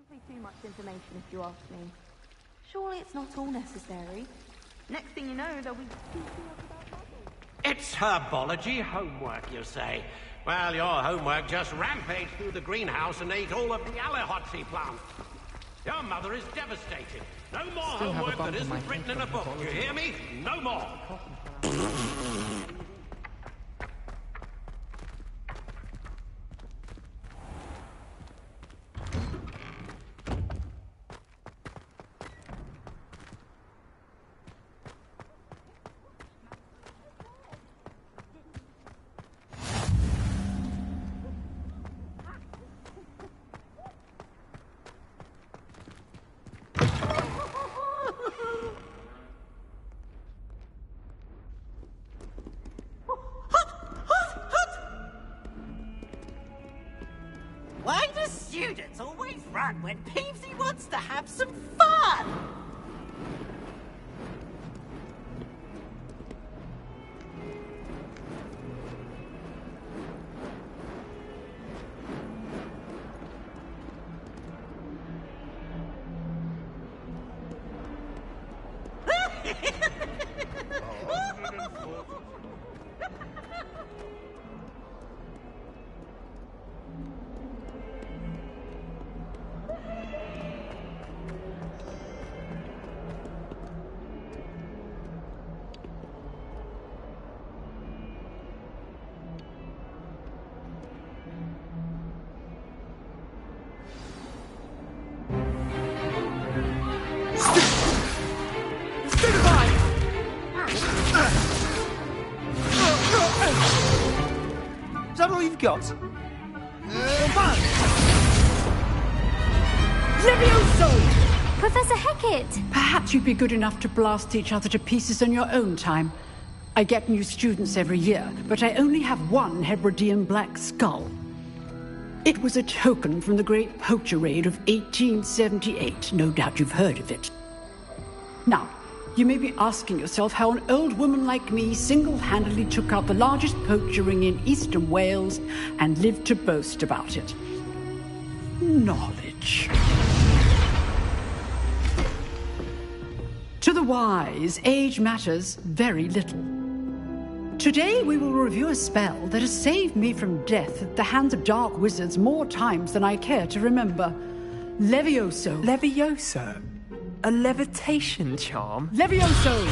Possibly too much information, if you ask me. Surely it's not all necessary. Next thing you know, there'll be It's herbology homework, you say? Well, your homework just rampaged through the greenhouse and ate all of the ayeeee plants. Your mother is devastated. No more homework that isn't written in a book. You hear me? No more. Why do students always run when Peevesy wants to have some fun? Is that all you've got? Levioso! Professor Hecat! Perhaps you'd be good enough to blast each other to pieces on your own time. I get new students every year, but I only have one Hebridean black skull. It was a token from the Great Poacher Raid of 1878. No doubt you've heard of it. Now, you may be asking yourself how an old woman like me single-handedly took out the largest poacher ring in eastern Wales and lived to boast about it. Knowledge. To the wise, age matters very little. Today we will review a spell that has saved me from death at the hands of dark wizards more times than I care to remember. Levioso. Levioso? A levitation charm? Levioso!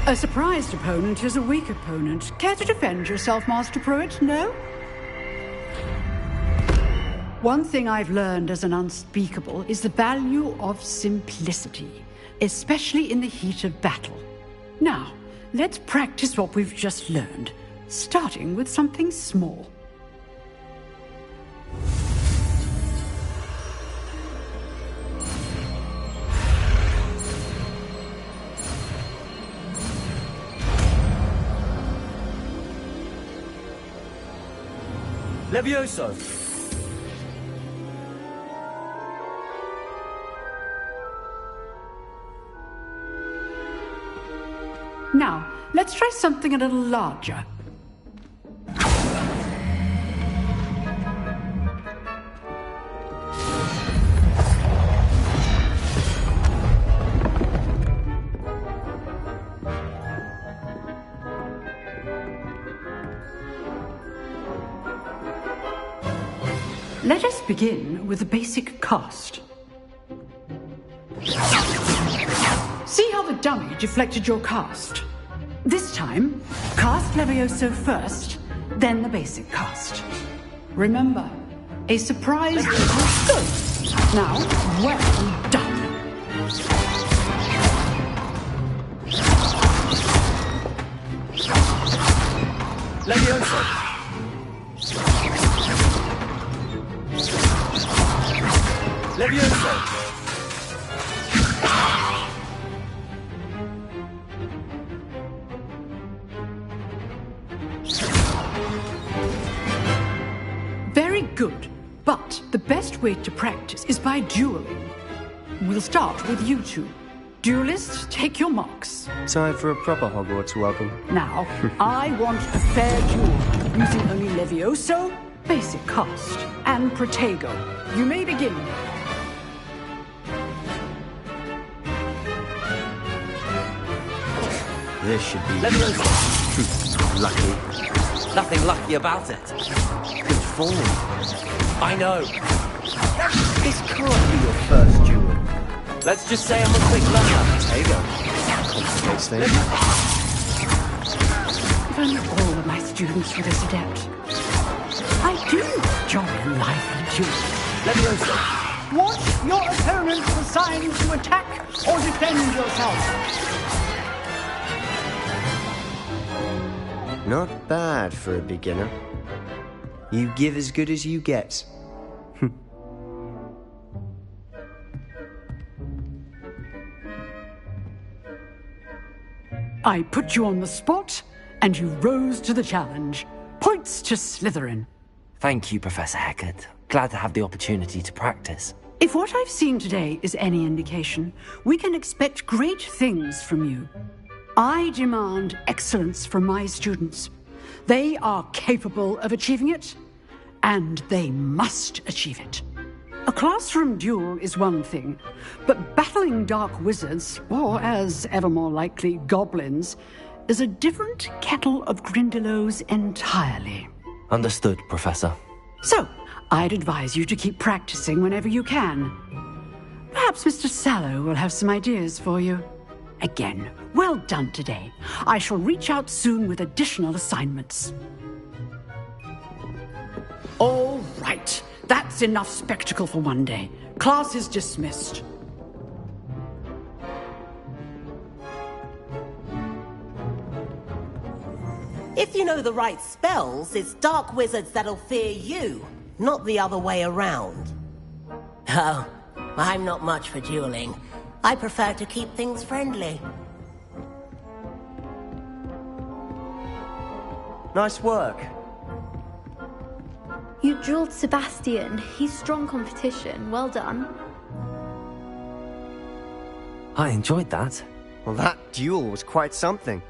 A surprised opponent is a weak opponent. Care to defend yourself, Master Pruitt? No? One thing I've learned as an unspeakable is the value of simplicity, especially in the heat of battle. Now, let's practice what we've just learned, starting with something small. Levioso! Now, let's try something a little larger. Let us begin with the basic cast. See how the dummy deflected your cast? This time, cast Levioso first, then the basic cast. Remember, a surprise is good. Now, well done. Levioso! Levioso! Very good, but the best way to practice is by dueling. We'll start with you two. Duelists, take your marks. Time for a proper Hogwarts welcome. Now, I want a fair duel, using only Levioso, basic cast, and Protego. You may begin. This should be Leviosa! lucky. Nothing lucky about it. Good form. I know. This can't be your first duel. Let's just say I'm a quick learner. There you go. Complicates things. If only all of my students were this adept. I do enjoy a lively duel. Leviosa! Watch your opponent's assigned to attack or defend yourself. Not bad for a beginner. You give as good as you get. I put you on the spot, and you rose to the challenge. Points to Slytherin. Thank you, Professor Hecat. Glad to have the opportunity to practice. If what I've seen today is any indication, we can expect great things from you. I demand excellence from my students. They are capable of achieving it, and they must achieve it. A classroom duel is one thing, but battling dark wizards, or as ever more likely, goblins, is a different kettle of Grindylows entirely. Understood, Professor. So, I'd advise you to keep practicing whenever you can. Perhaps Mr. Sallow will have some ideas for you. Again, well done today. I shall reach out soon with additional assignments. All right. That's enough spectacle for one day. Class is dismissed. If you know the right spells, it's dark wizards that'll fear you, not the other way around. Oh, I'm not much for dueling. I prefer to keep things friendly. Nice work. You drilled Sebastian. He's strong competition. Well done. I enjoyed that. Well, that duel was quite something.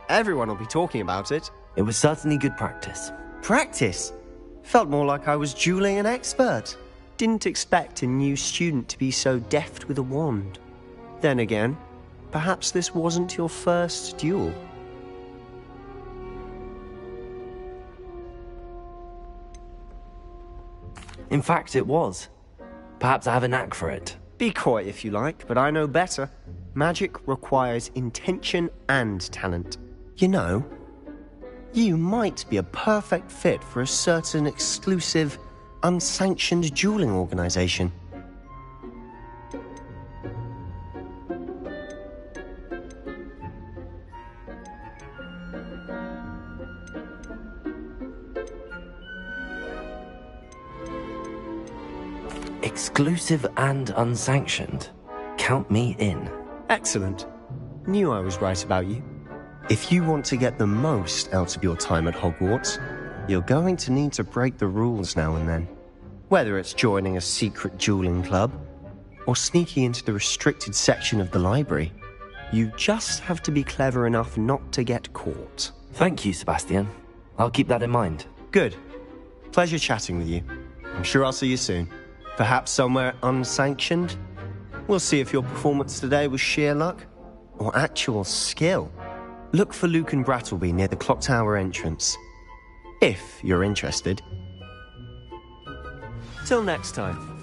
Everyone will be talking about it. It was certainly good practice. Practice? Felt more like I was dueling an expert. Didn't expect a new student to be so deft with a wand. Then again, perhaps this wasn't your first duel. In fact, it was. Perhaps I have a knack for it. Be coy if you like, but I know better. Magic requires intention and talent. You know, you might be a perfect fit for a certain exclusive, unsanctioned dueling organization. Exclusive and unsanctioned. Count me in. Excellent. Knew I was right about you. If you want to get the most out of your time at Hogwarts, you're going to need to break the rules now and then. Whether it's joining a secret dueling club, or sneaking into the restricted section of the library, you just have to be clever enough not to get caught. Thank you, Sebastian. I'll keep that in mind. Good. Pleasure chatting with you. I'm sure I'll see you soon. Perhaps somewhere unsanctioned? We'll see if your performance today was sheer luck or actual skill. Look for Luke and Brattleby near the clock tower entrance. If you're interested. Till next time.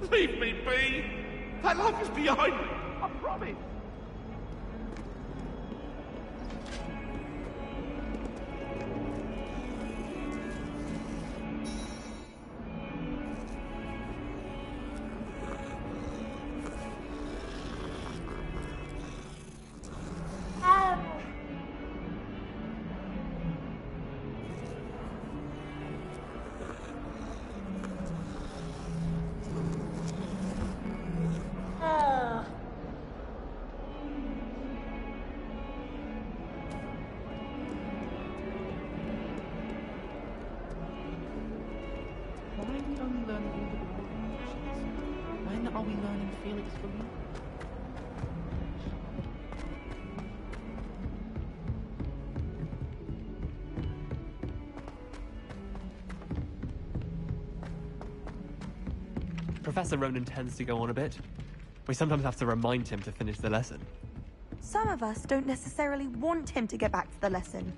Leave me be! That life is behind me, I promise! Why are we only learning all the boring options? When are we learning Felix for me? Professor Ronan tends to go on a bit. We sometimes have to remind him to finish the lesson. Some of us don't necessarily want him to get back to the lesson.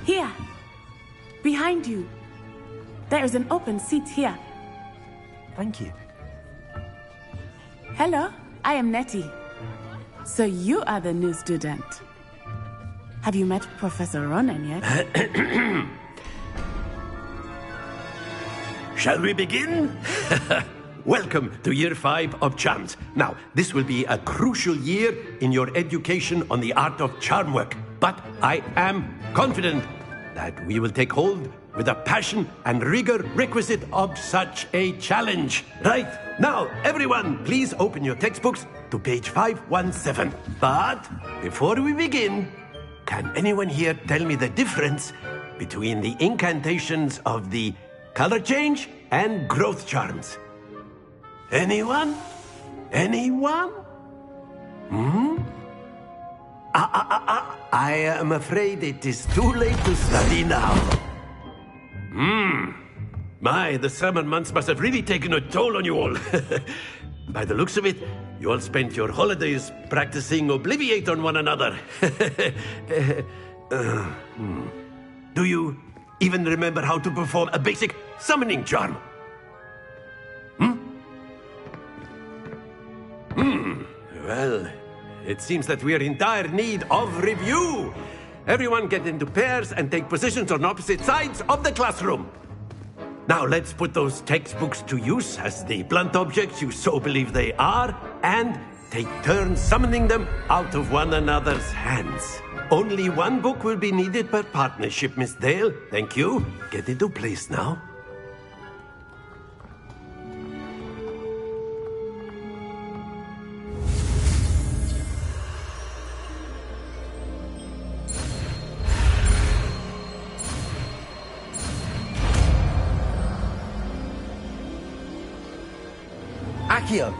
Here! Behind you! There is an open seat here. Thank you. Hello, I am Nettie. So you are the new student. Have you met Professor Ronan yet? Shall we begin? Welcome to Year 5 of Charms. Now, this will be a crucial year in your education on the art of charm work. But I am confident that we will take hold with the passion and rigor requisite of such a challenge. Right, now, everyone, please open your textbooks to page 517. But before we begin, can anyone here tell me the difference between the incantations of the color change and growth charms? Anyone? Anyone? I am afraid it is too late to study now. My, the summer months must have really taken a toll on you all. By the looks of it, you all spent your holidays practicing Obliviate on one another. Do you even remember how to perform a basic summoning charm? Well, it seems that we are in dire need of review. Everyone get into pairs and take positions on opposite sides of the classroom. Now let's put those textbooks to use as the blunt objects you so believe they are, and take turns summoning them out of one another's hands. Only one book will be needed per partnership, Miss Dale. Thank you. Get into place now. Accio!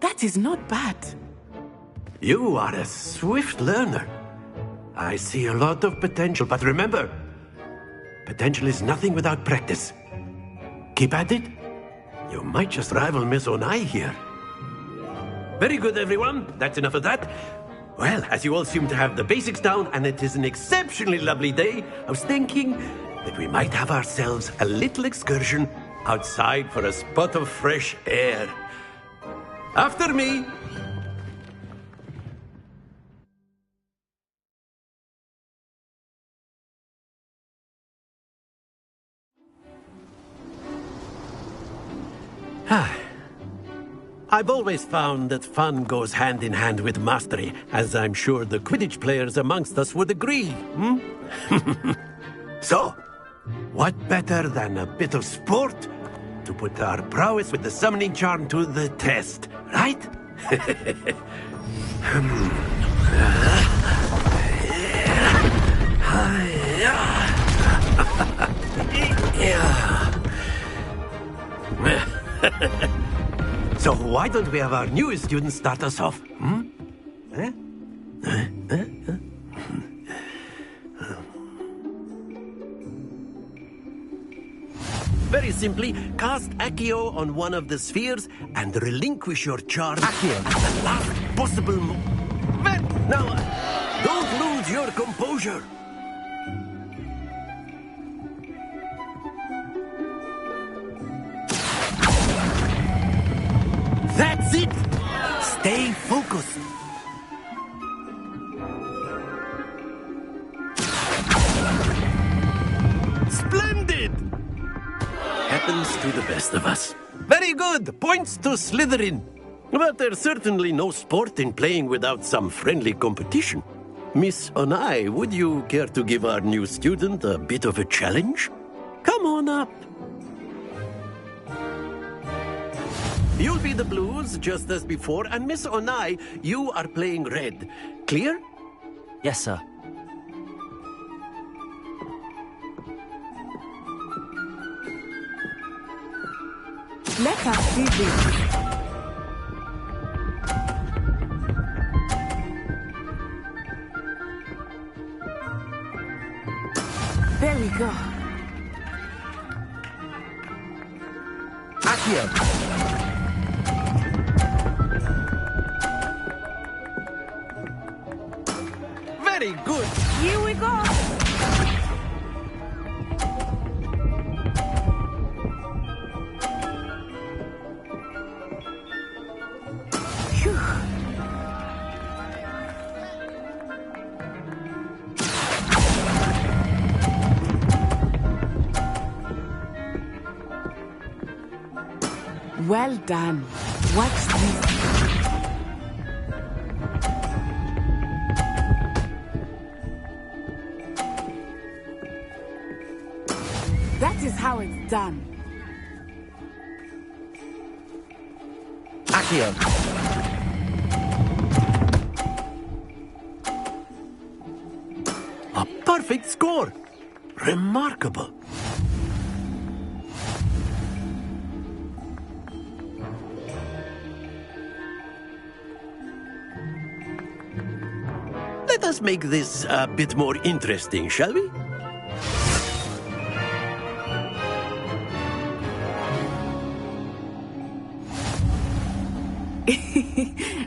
That is not bad. You are a swift learner. I see a lot of potential, but remember, potential is nothing without practice. Keep at it. You might just rival Miss Onai here. Very good, everyone. That's enough of that. Well, as you all seem to have the basics down, and it is an exceptionally lovely day, I was thinking that we might have ourselves a little excursion outside for a spot of fresh air. After me. I've always found that fun goes hand in hand with mastery, as I'm sure the Quidditch players amongst us would agree. So, what better than a bit of sport to put our prowess with the summoning charm to the test, right? So why don't we have our newest student start us off? Very Very simply, cast Accio on one of the spheres and relinquish your charm at the last possible moment. Now, don't lose your composure. That's it! Stay focused. Splendid! Happens to the best of us. Very good! Points to Slytherin. But there's certainly no sport in playing without some friendly competition. Miss Onai, would you care to give our new student a bit of a challenge? Come on up. You'll be the blues, just as before, and Miss Onai, you are playing red. Clear? Yes, sir. Let us see this. There we go. Accio. Very good. Here we go. Phew. Well done. Watch this. That is how it's done. Accio. A perfect score. Remarkable. Let us make this a bit more interesting, shall we?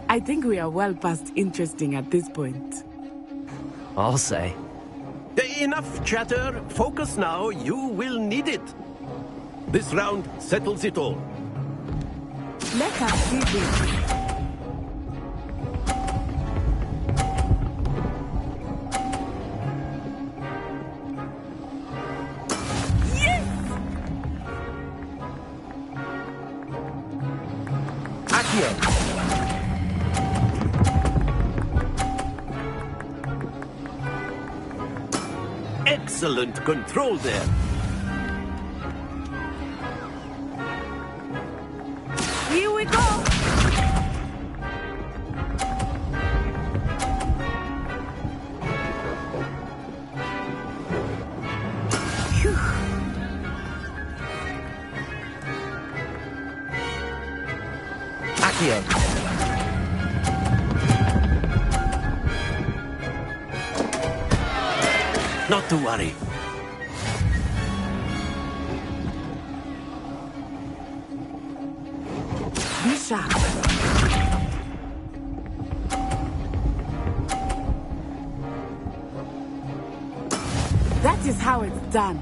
I think we are well past interesting at this point. I'll say. Enough chatter. Focus now. You will need it. This round settles it all. Let us see this. Excellent control there. Here we go. Phew. Accio. Not to worry. Be sharp. That is how it's done.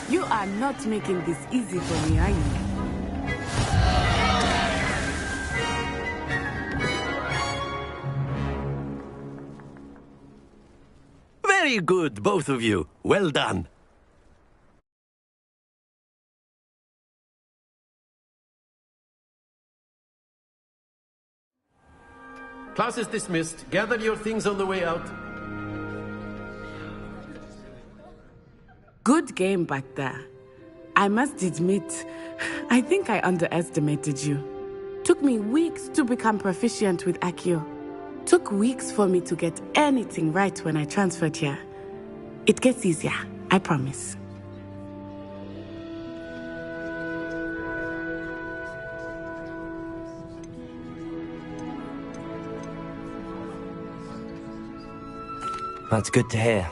You are not making this easy for me, are you? Very good, both of you. Well done. Class is dismissed. Gather your things on the way out. Good game back there. I must admit, I think I underestimated you. Took me weeks to become proficient with Accio. Took weeks for me to get anything right when I transferred here. It gets easier, I promise. That's good to hear.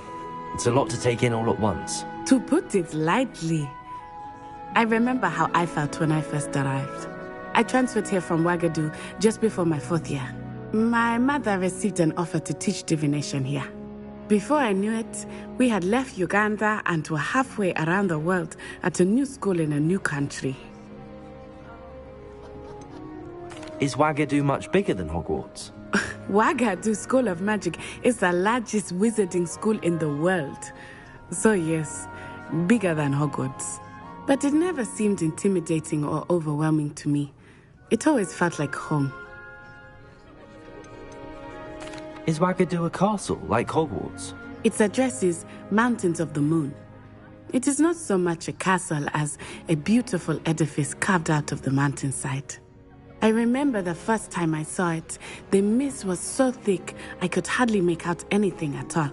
It's a lot to take in all at once. To put it lightly, I remember how I felt when I first arrived. I transferred here from Wagadu just before my 4th year. My mother received an offer to teach divination here. Before I knew it, we had left Uganda and were halfway around the world at a new school in a new country. Is Wagadu much bigger than Hogwarts? Wagadu School of Magic is the largest wizarding school in the world. So yes, bigger than Hogwarts. But it never seemed intimidating or overwhelming to me. It always felt like home. Is Wagadu a castle, like Hogwarts? Its address is Mountains of the Moon. It is not so much a castle as a beautiful edifice carved out of the mountainside. I remember the first time I saw it, the mist was so thick I could hardly make out anything at all.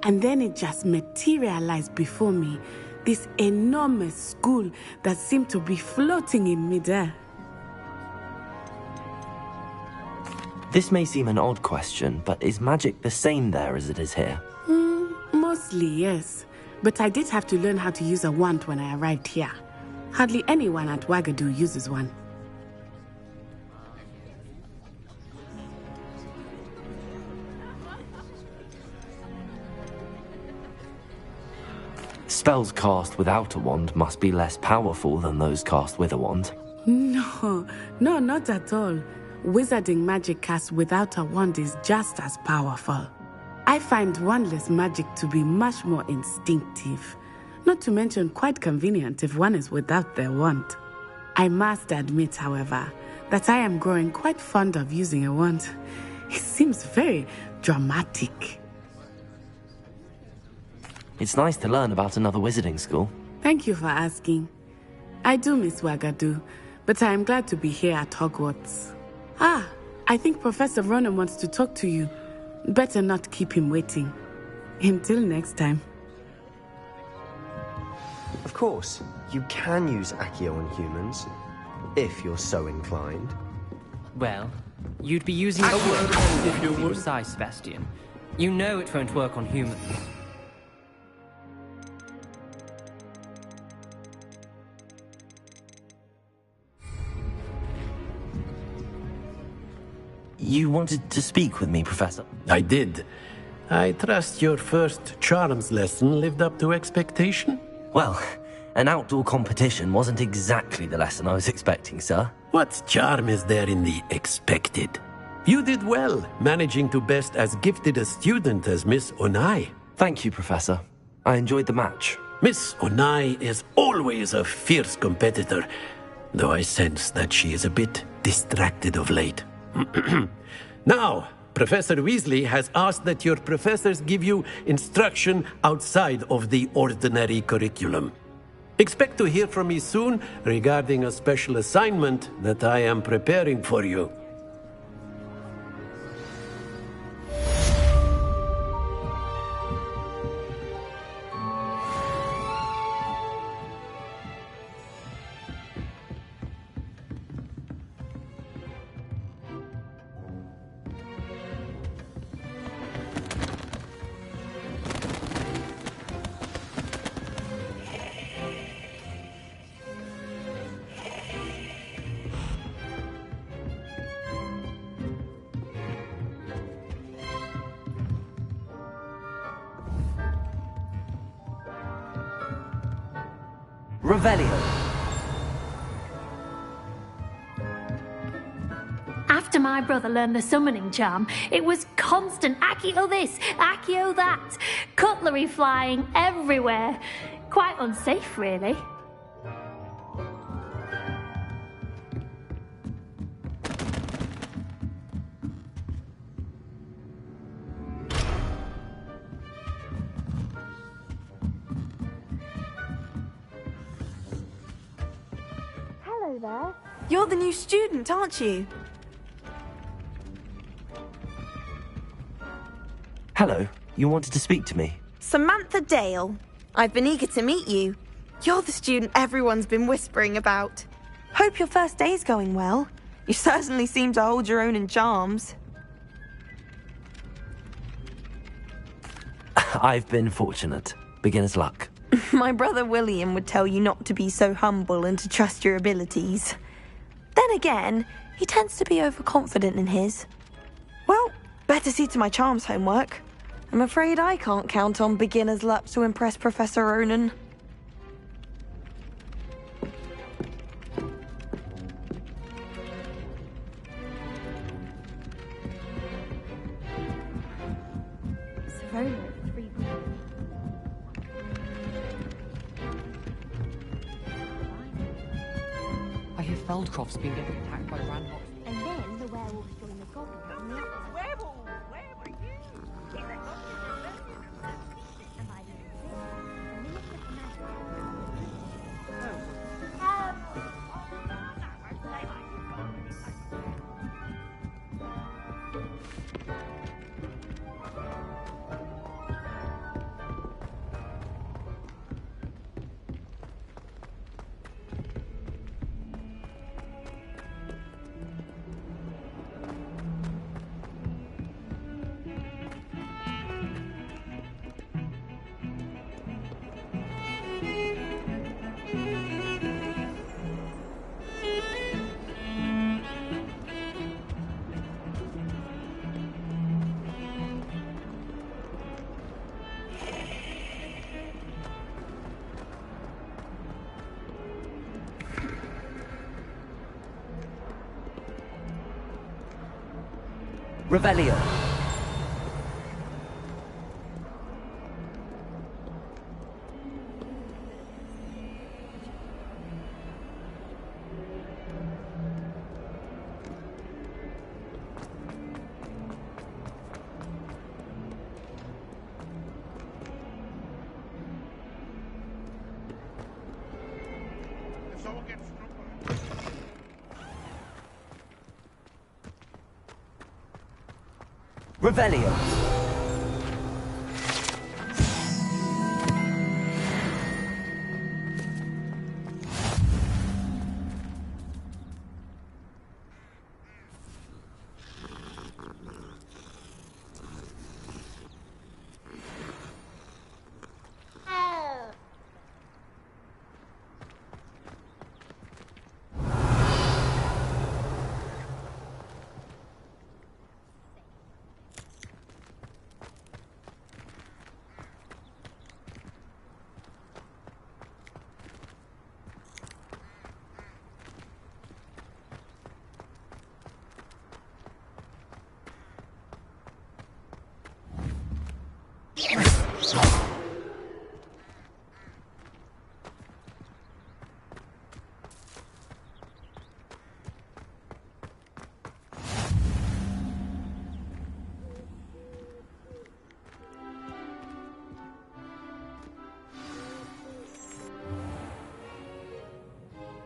And then it just materialized before me, this enormous school that seemed to be floating in midair. This may seem an odd question, but is magic the same there as it is here? Mostly, yes. But I did have to learn how to use a wand when I arrived here. Hardly anyone at Wagadu uses one. Spells cast without a wand must be less powerful than those cast with a wand. No, not at all. Wizarding magic cast without a wand is just as powerful. I find wandless magic to be much more instinctive. Not to mention quite convenient if one is without their wand. I must admit, however, that I am growing quite fond of using a wand. It seems very dramatic. It's nice to learn about another wizarding school. Thank you for asking. I do miss Wagadu, but I am glad to be here at Hogwarts. I think Professor Ronan wants to talk to you. Better not keep him waiting. Until next time. Of course, you can use Accio on humans, if you're so inclined. Well, you'd be using a word if you were precise, Sebastian. You know it won't work on humans. You wanted to speak with me, Professor? I did. I trust your first charms lesson lived up to expectation? Well, an outdoor competition wasn't exactly the lesson I was expecting, sir. What charm is there in the expected? You did well, managing to best as gifted a student as Miss Onai. Thank you, Professor. I enjoyed the match. Miss Onai is always a fierce competitor, though I sense that she is a bit distracted of late. Now, Professor Weasley has asked that your professors give you instruction outside of the ordinary curriculum. Expect to hear from me soon regarding a special assignment that I am preparing for you. Revelio. After my brother learned the summoning charm, it was constant Accio this, Accio that, cutlery flying everywhere. Quite unsafe, really. Hello there. You're the new student, aren't you? Hello, you wanted to speak to me? Samantha Dale. I've been eager to meet you. You're the student everyone's been whispering about. Hope your first day's going well. You certainly seem to hold your own in charms. I've been fortunate. Beginner's luck. My brother William would tell you not to be so humble and to trust your abilities. Then again, he tends to be overconfident in his. Well, better see to my charms homework. I'm afraid I can't count on beginner's luck to impress Professor Ronan. I hear Feldcroft's been getting attacked by Ranhox. And then the werewolves join the goblins on the outside. Werewolf, where were you? If I got to And by doing this, the minister commands Revelio. Revelio.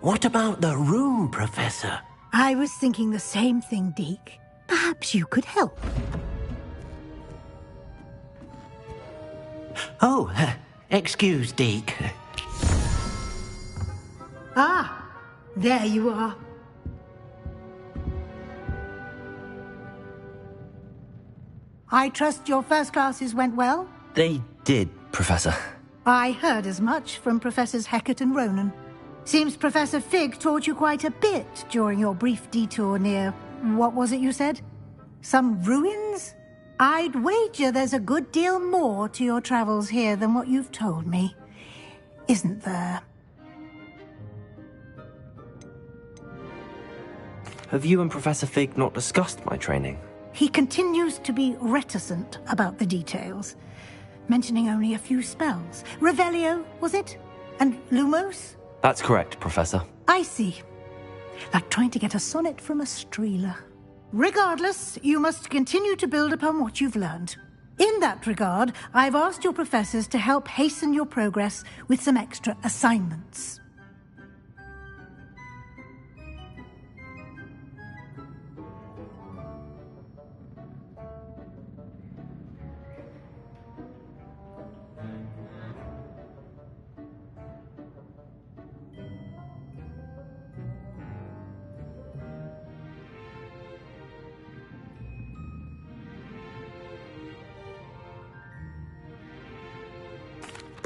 What about the room, Professor? I was thinking the same thing, Deke. Perhaps you could help. Oh, excuse, Deke. Ah, there you are. I trust your first classes went well? They did, Professor. I heard as much from Professors Hecat and Ronan. Seems Professor Fig taught you quite a bit during your brief detour near... what was it you said? Some ruins? I'd wager there's a good deal more to your travels here than what you've told me. Isn't there? Have you and Professor Fig not discussed my training? He continues to be reticent about the details, mentioning only a few spells. Revelio, was it? And Lumos? That's correct, Professor. I see. Like trying to get a sonnet from a streeler. Regardless, you must continue to build upon what you've learned. In that regard, I've asked your professors to help hasten your progress with some extra assignments.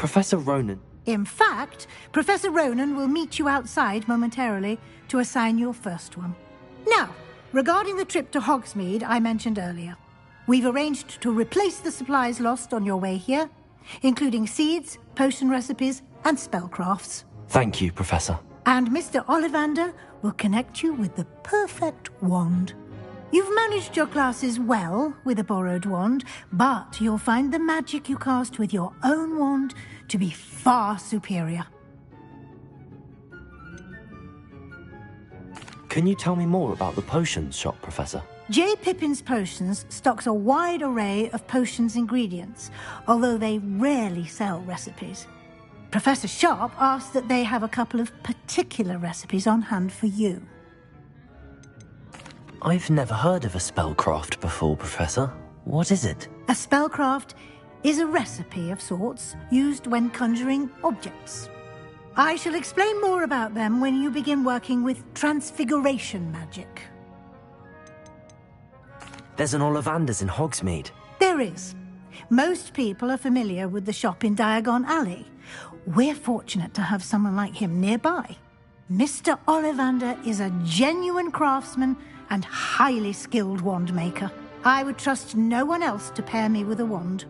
Professor Ronan. In fact, Professor Ronan will meet you outside momentarily to assign your first one. Now, regarding the trip to Hogsmeade I mentioned earlier, we've arranged to replace the supplies lost on your way here, including seeds, potion recipes, and spellcrafts. Thank you, Professor. And Mr. Ollivander will connect you with the perfect wand. You've managed your classes well with a borrowed wand, but you'll find the magic you cast with your own wand to be far superior. Can you tell me more about the potions shop, Professor? J. Pippin's Potions stocks a wide array of potions ingredients, although they rarely sell recipes. Professor Sharp asked that they have a couple of particular recipes on hand for you. I've never heard of a spellcraft before, Professor. What is it? A spellcraft is a recipe of sorts used when conjuring objects. I shall explain more about them when you begin working with transfiguration magic. There's an Ollivander's in Hogsmeade. There is. Most people are familiar with the shop in Diagon Alley. We're fortunate to have someone like him nearby. Mr. Ollivander is a genuine craftsman and highly skilled wand maker. I would trust no one else to pair me with a wand.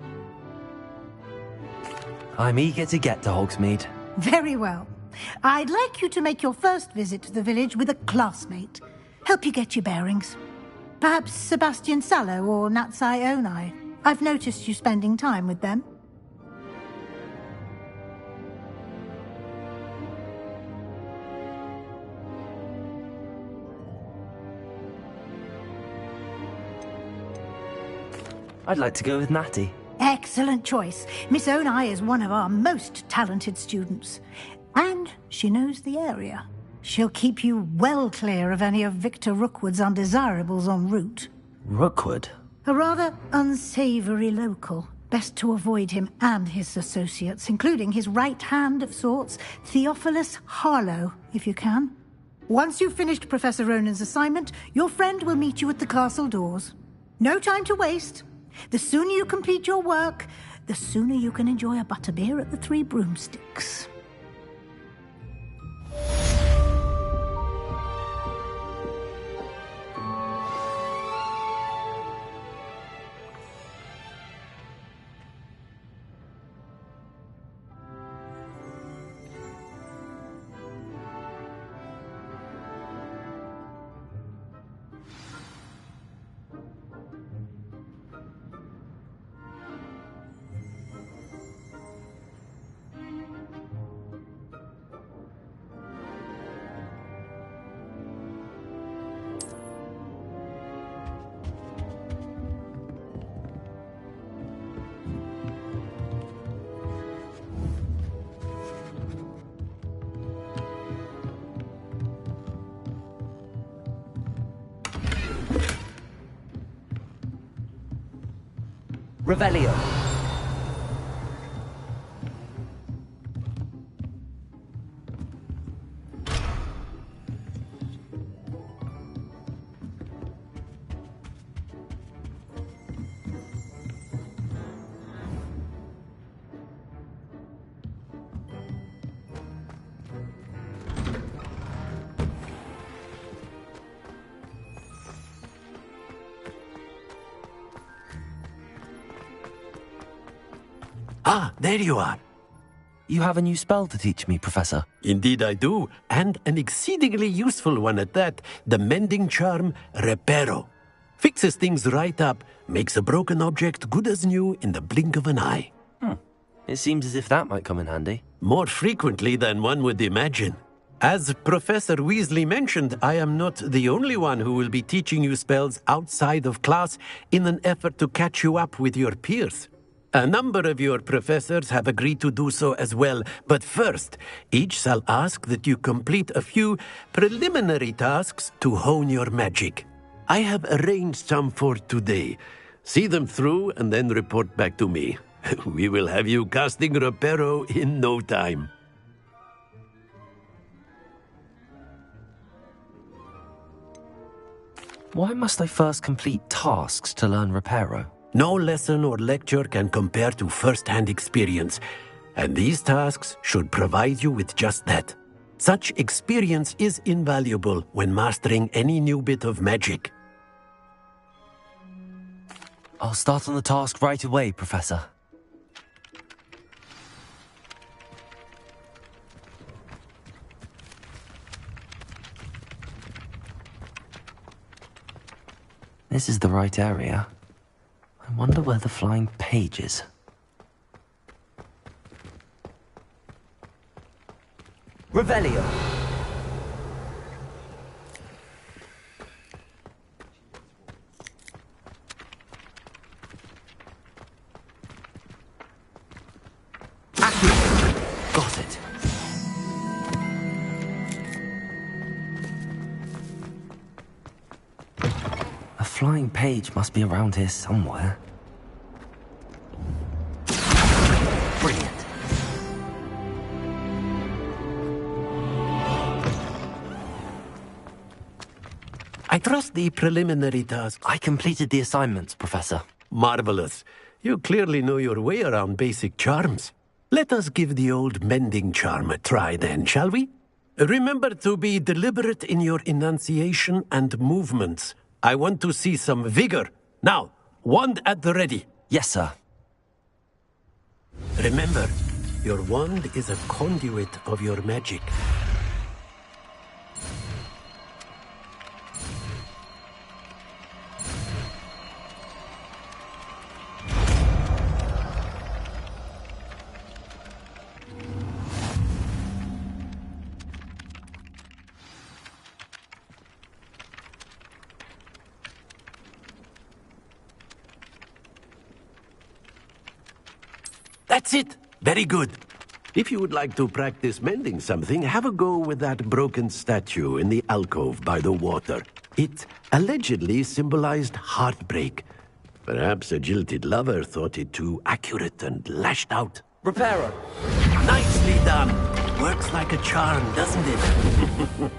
I'm eager to get to Hogsmeade. Very well. I'd like you to make your first visit to the village with a classmate. Help you get your bearings. Perhaps Sebastian Sallow or Natsai Onai. I've noticed you spending time with them. I'd like to go with Natty. Excellent choice. Miss Onai is one of our most talented students. And she knows the area. She'll keep you well clear of any of Victor Rookwood's undesirables en route. Rookwood? A rather unsavoury local. Best to avoid him and his associates, including his right hand of sorts, Theophilus Harlow, if you can. Once you've finished Professor Ronan's assignment, your friend will meet you at the castle doors. No time to waste. The sooner you complete your work, the sooner you can enjoy a butterbeer at the Three Broomsticks. Revelio. Ah, there you are. You have a new spell to teach me, Professor. Indeed I do, and an exceedingly useful one at that. The mending charm, Reparo. Fixes things right up, makes a broken object good as new in the blink of an eye. It seems as if that might come in handy. More frequently than one would imagine. As Professor Weasley mentioned, I am not the only one who will be teaching you spells outside of class in an effort to catch you up with your peers. A number of your professors have agreed to do so as well, but first, each shall ask that you complete a few preliminary tasks to hone your magic. I have arranged some for today. See them through and then report back to me. We will have you casting Reparo in no time. Why must I first complete tasks to learn Reparo? No lesson or lecture can compare to first-hand experience. And these tasks should provide you with just that. Such experience is invaluable when mastering any new bit of magic. I'll start on the task right away, Professor. This is the right area. I wonder where the flying page is. Revelio! Got it. A flying page must be around here somewhere. Brilliant. I trust the preliminary tasks. I completed the assignments, Professor. Marvelous. You clearly know your way around basic charms. Let us give the old mending charm a try then, shall we? Remember to be deliberate in your enunciation and movements. I want to see some vigor. Now, wand at the ready. Yes, sir. Remember, your wand is a conduit of your magic. That's it. Very good. If you would like to practice mending something, have a go with that broken statue in the alcove by the water. It allegedly symbolized heartbreak. Perhaps a jilted lover thought it too accurate and lashed out. Reparo! Nicely done. Works like a charm, doesn't it?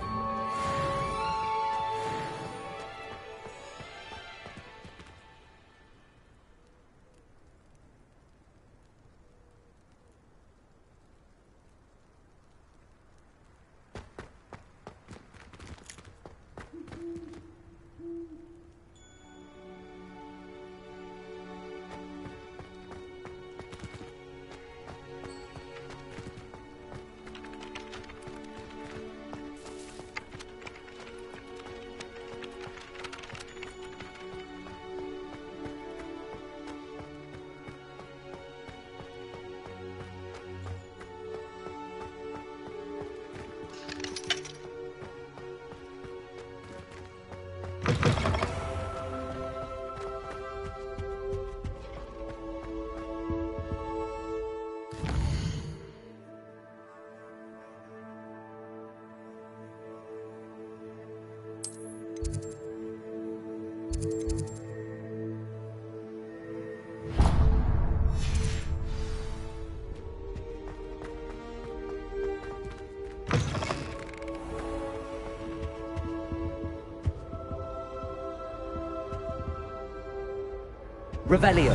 Revelio.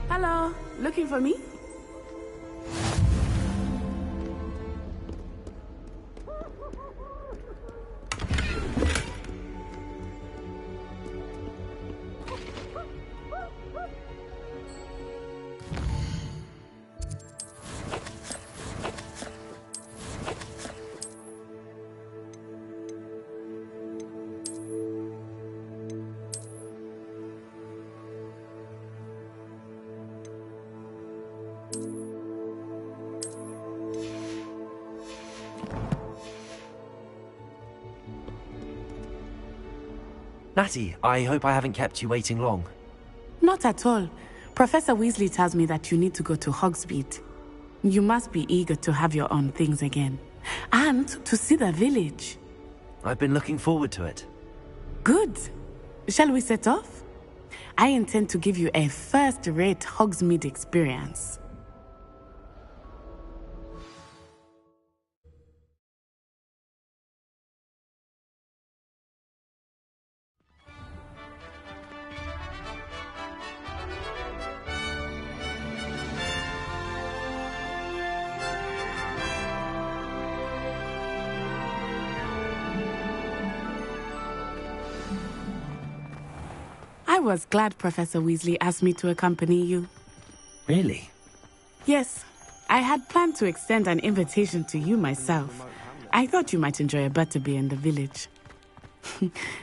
Hello, looking for me? Natty, I hope I haven't kept you waiting long. Not at all. Professor Weasley tells me that you need to go to Hogsmeade. You must be eager to have your own things again. And to see the village. I've been looking forward to it. Good. Shall we set off? I intend to give you a first-rate Hogsmeade experience. was glad Professor Weasley asked me to accompany you. Really? Yes, I had planned to extend an invitation to you myself. I thought you might enjoy a butterbeer in the village.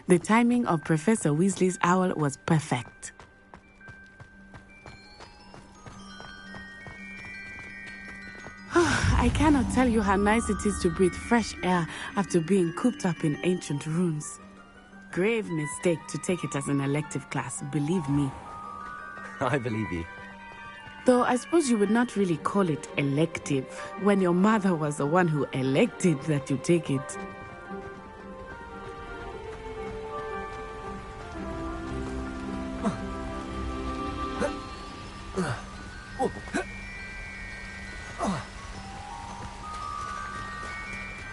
The timing of Professor Weasley's owl was perfect. I cannot tell you how nice it is to breathe fresh air after being cooped up in ancient ruins. Grave mistake to take it as an elective class, believe me. I believe you. Though I suppose you would not really call it elective when your mother was the one who elected that you take it.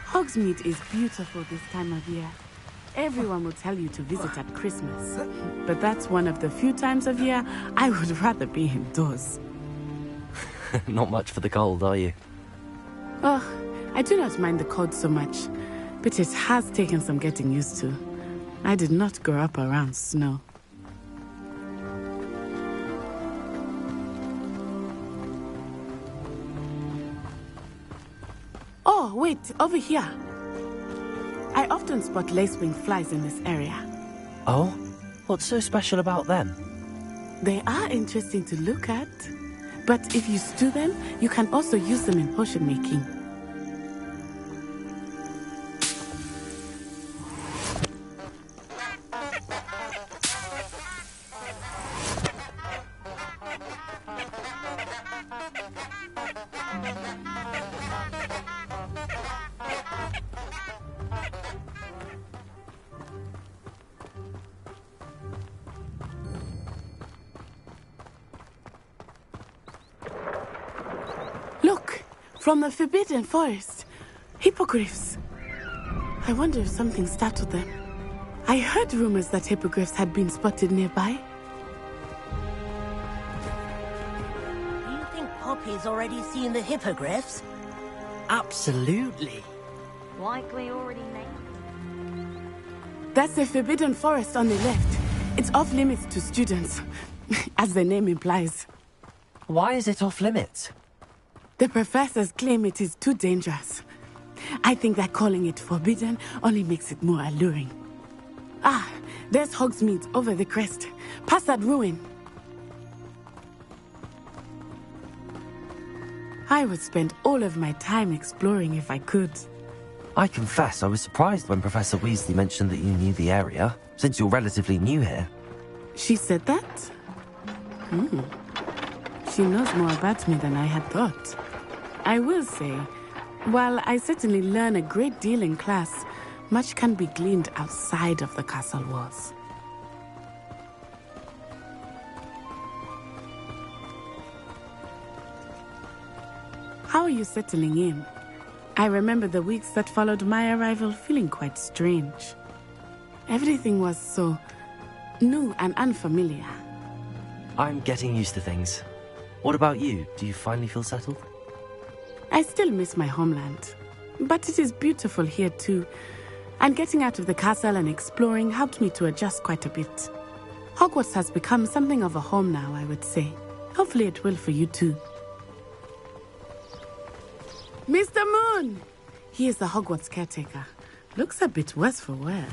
Hogsmeade is beautiful this time of year. Everyone will tell you to visit at Christmas. But that's one of the few times of year I would rather be indoors. Not much for the cold, are you? Oh, I do not mind the cold so much, but it has taken some getting used to. I did not grow up around snow. Oh, wait, over here. I often spot lacewing flies in this area. Oh? What's so special about them? They are interesting to look at. But if you stew them, you can also use them in potion making. Look, from the Forbidden Forest. Hippogriffs. I wonder if something startled them. I heard rumors that hippogriffs had been spotted nearby. Do you think Poppy's already seen the hippogriffs? Absolutely. Likely already named. That's the Forbidden Forest on the left. It's off limits to students, as the name implies. Why is it off limits? The professors claim it is too dangerous. I think that calling it forbidden only makes it more alluring. Ah, there's Hogsmeade over the crest. Past that ruin. I would spend all of my time exploring if I could. I confess I was surprised when Professor Weasley mentioned that you knew the area, since you're relatively new here. She said that? She knows more about me than I had thought. I will say, while I certainly learn a great deal in class, much can be gleaned outside of the castle walls. How are you settling in? I remember the weeks that followed my arrival feeling quite strange. Everything was so new and unfamiliar. I'm getting used to things. What about you? Do you finally feel settled? I still miss my homeland, but it is beautiful here too. And getting out of the castle and exploring helped me to adjust quite a bit. Hogwarts has become something of a home now, I would say. Hopefully it will for you too. Mr. Moon! He is the Hogwarts caretaker. Looks a bit worse for wear.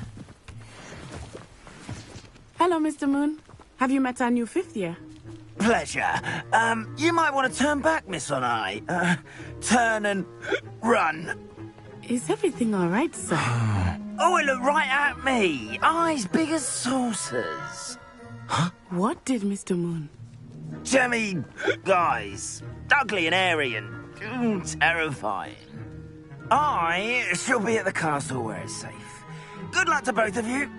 Hello, Mr. Moon. Have you met our new fifth year? Pleasure. You might want to turn back, Miss On-Eye. Turn and run. Is everything all right, sir? Oh, it looked right at me. Eyes big as saucers. Huh? What did Mr. Moon? Jemmy, guys. Ugly and airy and terrifying. I shall be at the castle where it's safe. Good luck to both of you.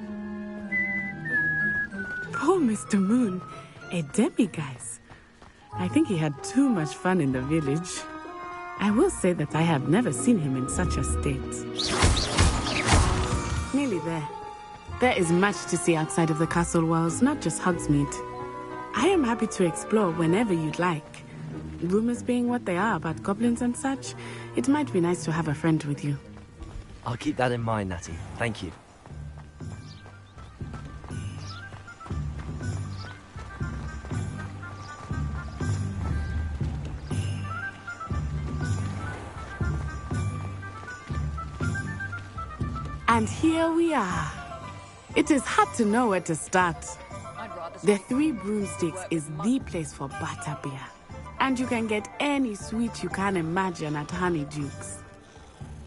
Poor Mr. Moon. A demiguise. I think he had too much fun in the village. I will say that I have never seen him in such a state. Nearly there. There is much to see outside of the castle walls, not just Hogsmeade. I am happy to explore whenever you'd like. Rumors being what they are about goblins and such, it might be nice to have a friend with you. I'll keep that in mind, Natty. Thank you. And here we are. It is hard to know where to start. The Three Broomsticks is the place for butterbeer. And you can get any sweet you can imagine at Honeydukes.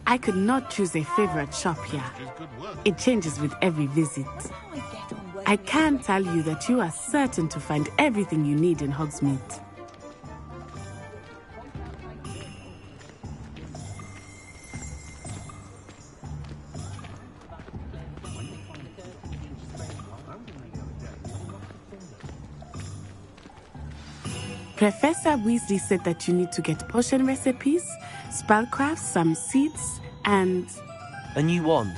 I could not choose a favorite shop here. It changes with every visit. I can tell you that you are certain to find everything you need in Hogsmeade. Professor Weasley said that you need to get potion recipes, spellcrafts, some seeds, and... A new wand?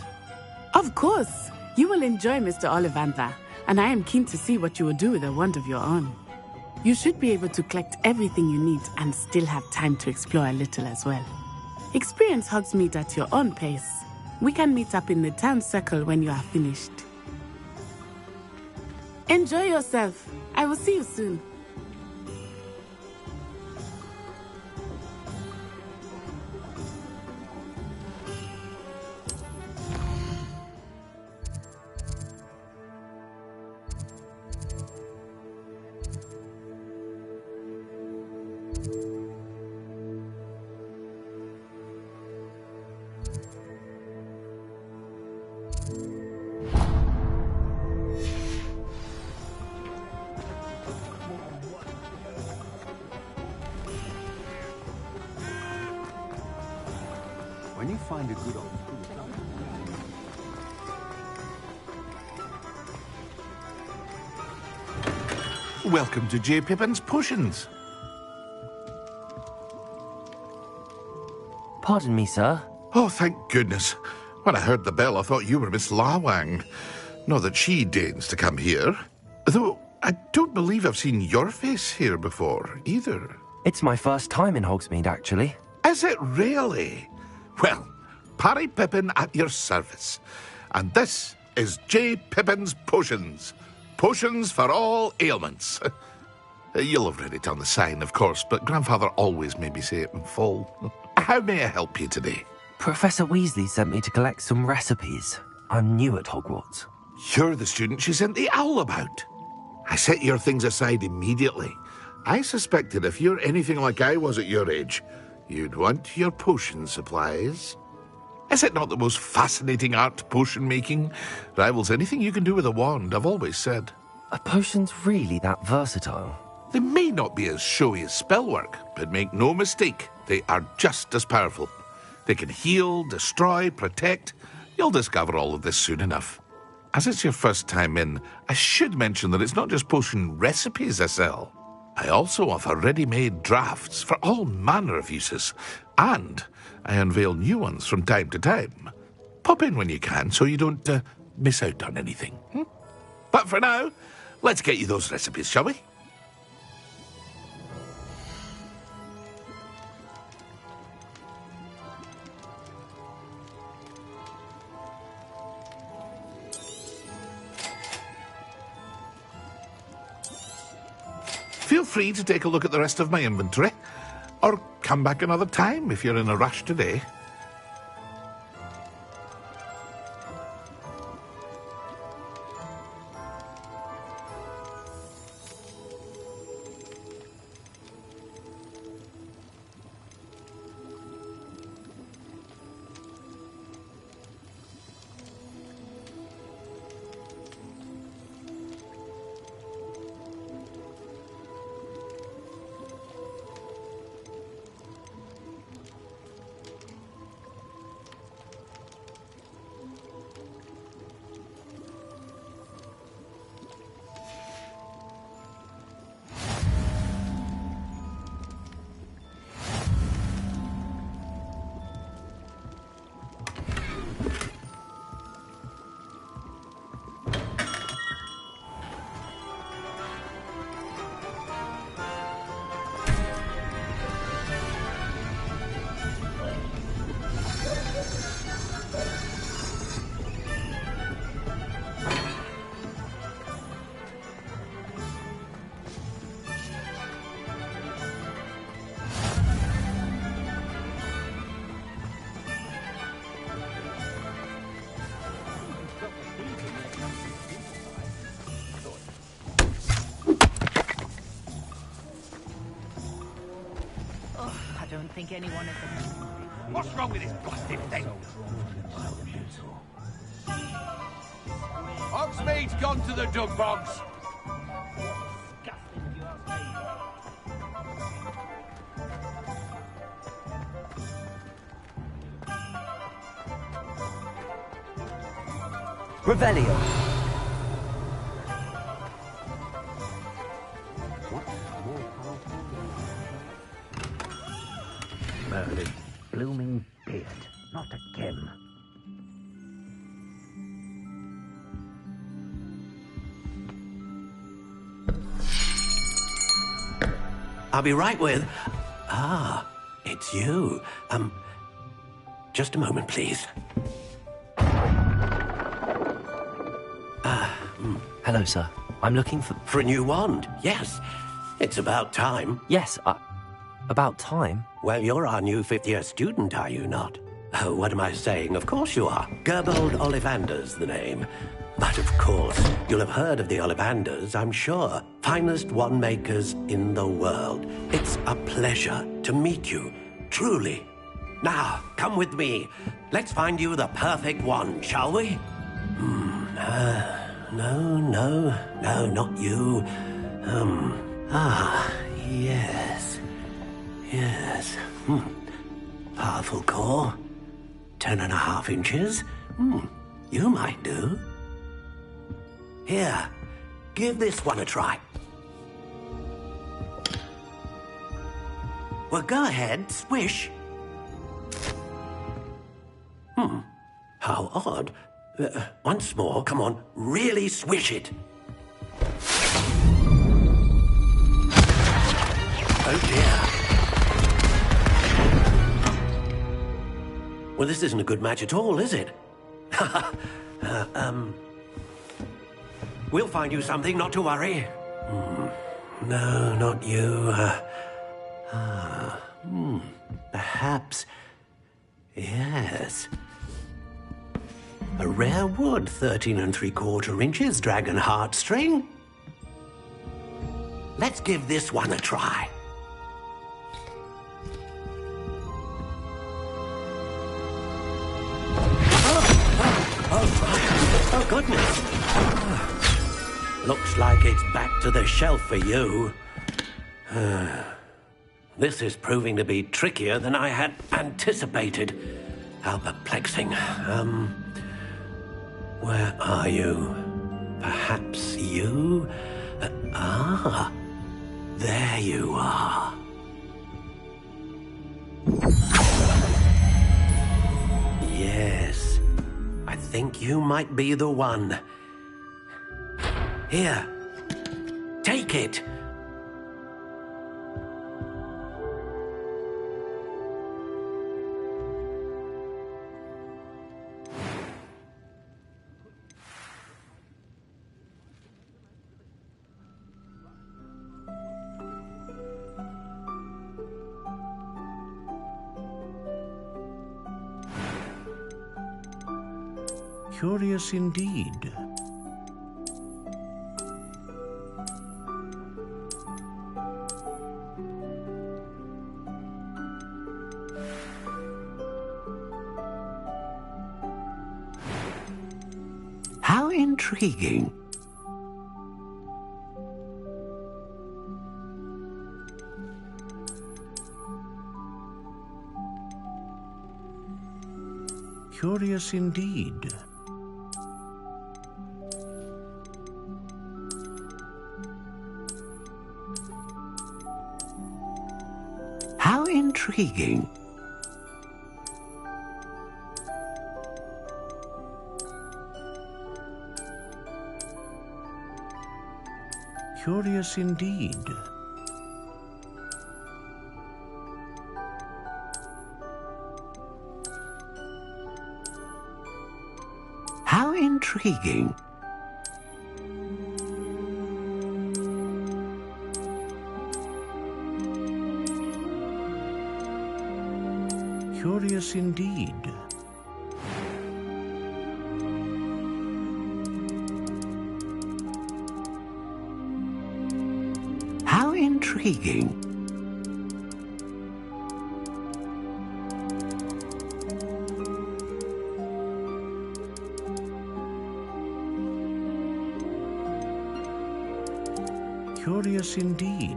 Of course! You will enjoy Mr. Ollivander, and I am keen to see what you will do with a wand of your own. You should be able to collect everything you need and still have time to explore a little as well. Experience Hogsmeade at your own pace. We can meet up in the town circle when you are finished. Enjoy yourself. I will see you soon. When you find a good old school. Welcome to J. Pippin's Potions. Pardon me, sir. Oh, thank goodness. When I heard the bell, I thought you were Miss Lawang. Not that she deigns to come here. Though I don't believe I've seen your face here before, either. It's my first time in Hogsmeade, actually. Is it really? Well, Parry Pippin at your service. And this is J. Pippin's Potions. Potions for all ailments. You'll have read it on the sign, of course, but Grandfather always made me say it in full. How may I help you today? Professor Weasley sent me to collect some recipes. I'm new at Hogwarts. You're the student she sent the owl about. I set your things aside immediately. I suspected if you're anything like I was at your age, you'd want your potion supplies. Is it not the most fascinating art, potion making? Rivals anything you can do with a wand, I've always said. Are potions really that versatile? They may not be as showy as spellwork, but make no mistake, they are just as powerful. They can heal, destroy, protect. You'll discover all of this soon enough. As it's your first time in, I should mention that it's not just potion recipes I sell. I also offer ready-made drafts for all manner of uses, and I unveil new ones from time to time. Pop in when you can so you don't miss out on anything. But for now, let's get you those recipes, shall we? Feel free to take a look at the rest of my inventory, or come back another time if you're in a rush today. I don't think anyone at the... What's wrong with this blasted thing? Hogsmeade's gone to the dug bogs. Revelio. Merlin's blooming beard, not again. I'll be right with... Ah, it's you. Just a moment, please. Hello, sir. I'm looking for... For a new wand, yes. It's about time. Yes, about time? Well, you're our new fifth-year student, are you not? Oh, what am I saying? Of course you are. Gerbold Ollivander's the name. But of course, you'll have heard of the Ollivanders, I'm sure. Finest wand makers in the world. It's a pleasure to meet you, truly. Now, come with me. Let's find you the perfect wand, shall we? No, not you. Yes. Powerful core. 10.5 inches. You might do. Here, give this one a try. Well, go ahead, swish. How odd. Once more, come on, really swish it. Oh dear. Well, this isn't a good match at all, is it? We'll find you something, not to worry. No, not you. Perhaps... Yes. A rare wood, 13 3/4 inches, dragon heartstring. Let's give this one a try. Oh, goodness. Looks like it's back to the shelf for you. This is proving to be trickier than I had anticipated. How perplexing. Where are you? Perhaps you? There you are. Yes, I think you might be the one. Here, take it. Curious indeed. How intriguing. Curious indeed. How intriguing. Curious indeed. How intriguing. Curious indeed. How intriguing. Curious indeed.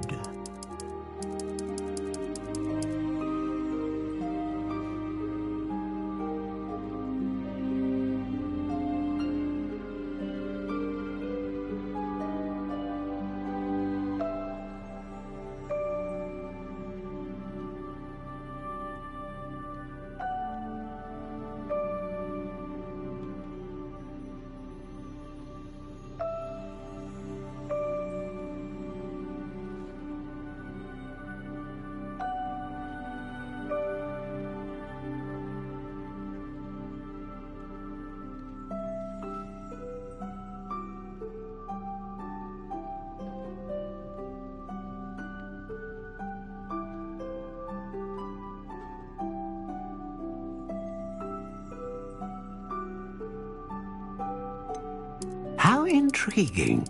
How intriguing.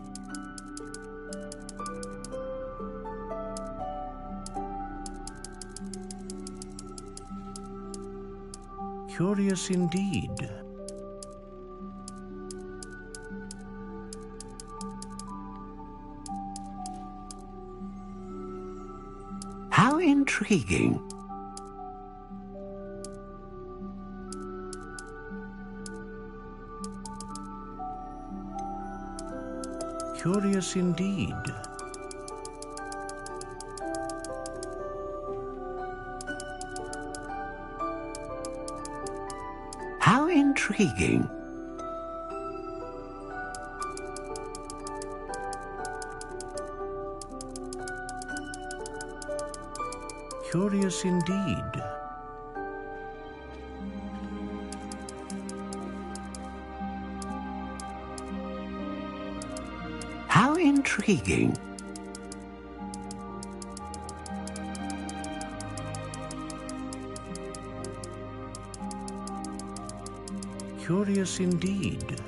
Curious indeed. How intriguing. Curious indeed. How intriguing. Curious indeed. How intriguing. Curious indeed.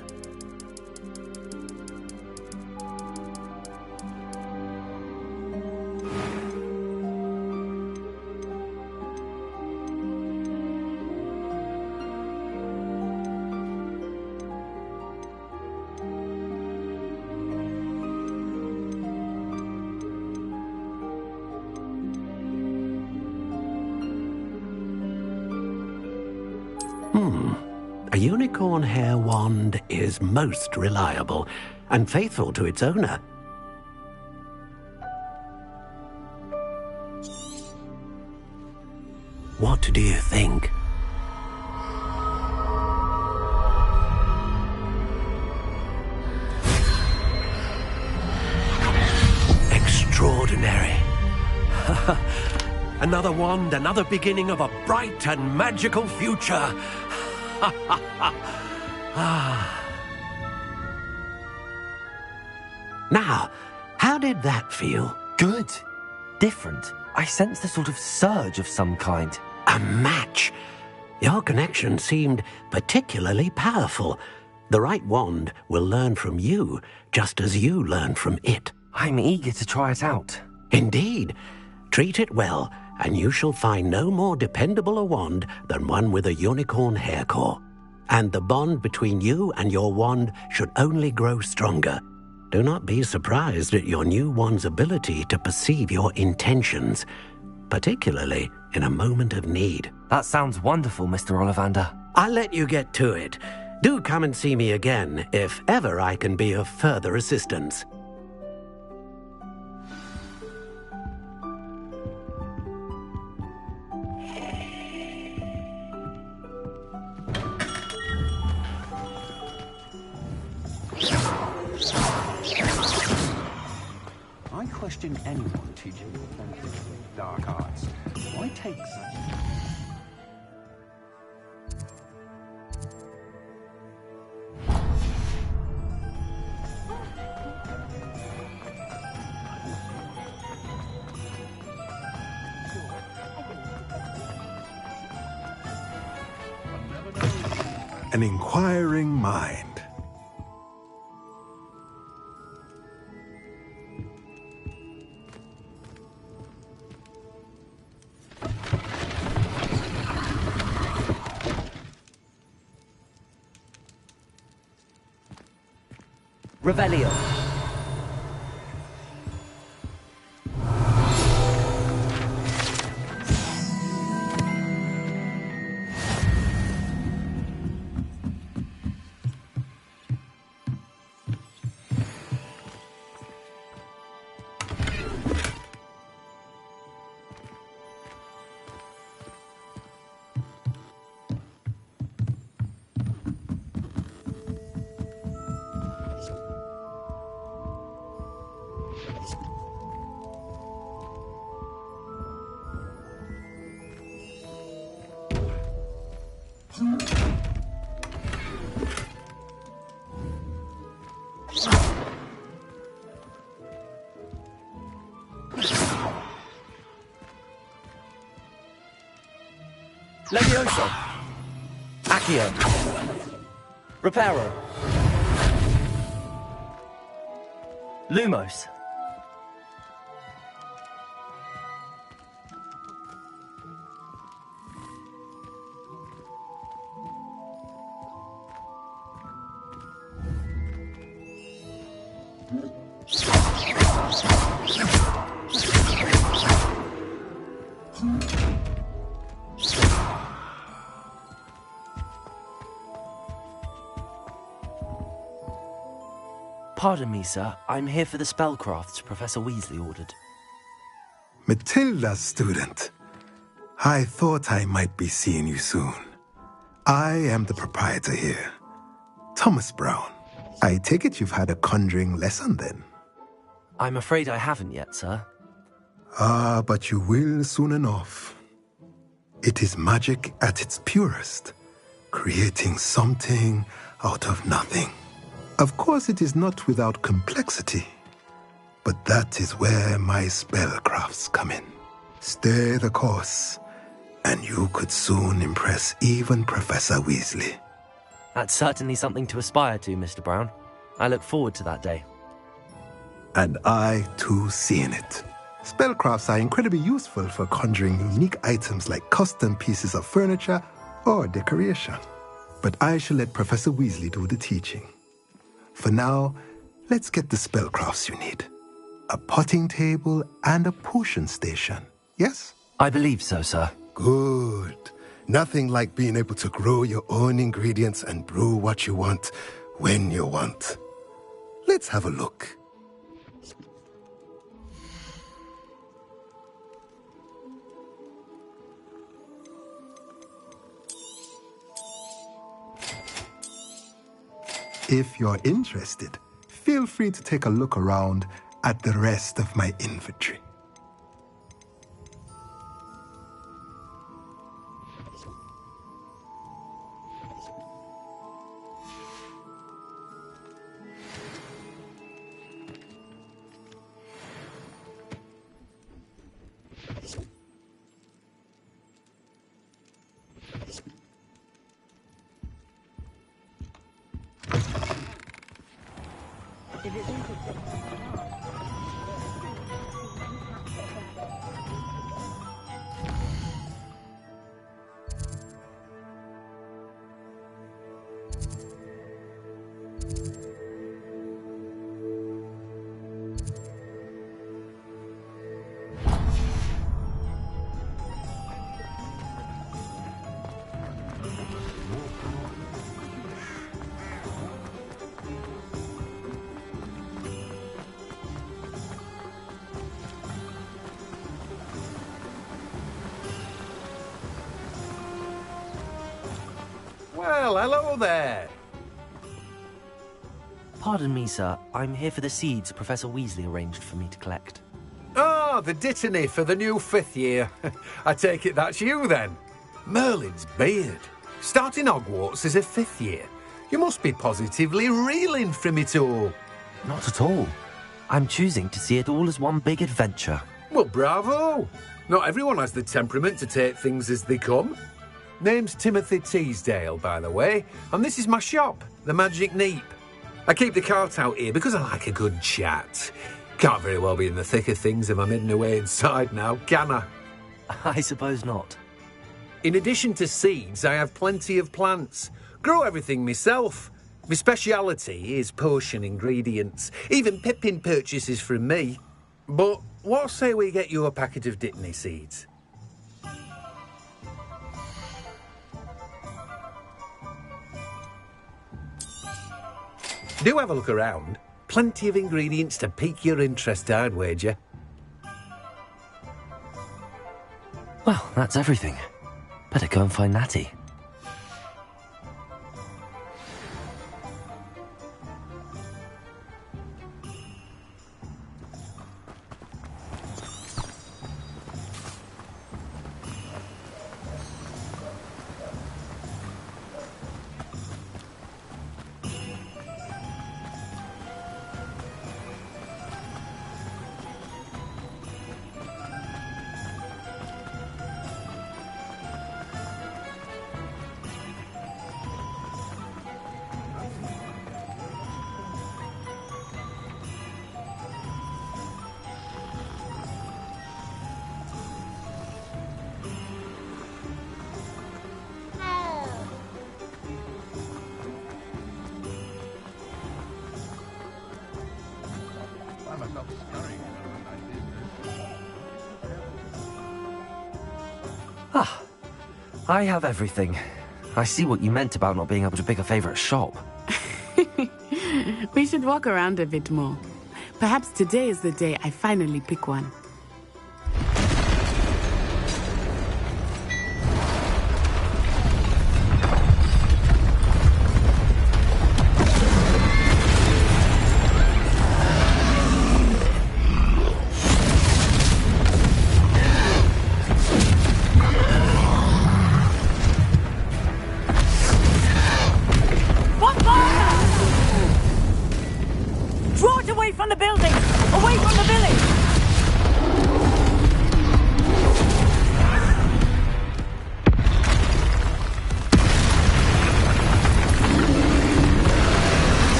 A unicorn hair wand is most reliable and faithful to its owner. What do you think? Extraordinary. Another wand, another beginning of a bright and magical future. Now, how did that feel? Good. Different. I sensed a sort of surge of some kind. A match. Your connection seemed particularly powerful. The right wand will learn from you, just as you learn from it. I'm eager to try it out. Indeed. Treat it well, and you shall find no more dependable a wand than one with a unicorn hair core. And the bond between you and your wand should only grow stronger. Do not be surprised at your new wand's ability to perceive your intentions, particularly in a moment of need. That sounds wonderful, Mr. Ollivander. I'll let you get to it. Do come and see me again if ever I can be of further assistance. I question anyone teaching authentic dark arts. Why take such... An inquiring mind. Revelio. Levioso! Accio! Reparo! Lumos! Pardon me, sir. I'm here for the spellcrafts Professor Weasley ordered. Matilda's student. I thought I might be seeing you soon. I am the proprietor here, Thomas Brown. I take it you've had a conjuring lesson then? I'm afraid I haven't yet, sir. Ah, but you will soon enough. It is magic at its purest, creating something out of nothing. Of course, it is not without complexity, but that is where my spellcrafts come in. Stay the course, and you could soon impress even Professor Weasley. That's certainly something to aspire to, Mr. Brown. I look forward to that day. And I, too, see in it. Spellcrafts are incredibly useful for conjuring unique items like custom pieces of furniture or decoration. But I shall let Professor Weasley do the teaching. For now, let's get the spellcrafts you need. A potting table and a potion station, yes? I believe so, sir. Good. Nothing like being able to grow your own ingredients and brew what you want when you want. Let's have a look. If you're interested, feel free to take a look around at the rest of my inventory. Well, hello there. Pardon me, sir. I'm here for the seeds Professor Weasley arranged for me to collect. Oh, the dittany for the new 5th year. I take it that's you, then. Merlin's beard. Starting Hogwarts as a 5th year. You must be positively reeling from it all. Not at all. I'm choosing to see it all as one big adventure. Well, bravo. Not everyone has the temperament to take things as they come. Name's Timothy Teasdale, by the way, and this is my shop, the Magic Neep. I keep the cart out here because I like a good chat. Can't very well be in the thick of things if I'm hidden away inside now, can I? I suppose not. In addition to seeds, I have plenty of plants. Grow everything myself. My speciality is potion ingredients. Even Pippin purchases from me. But what say we get you a packet of dittany seeds? Do have a look around. Plenty of ingredients to pique your interest, I'd wager. Well, that's everything. Better go and find Natty. I have everything. I see what you meant about not being able to pick a favorite shop. We should walk around a bit more. Perhaps today is the day I finally pick one.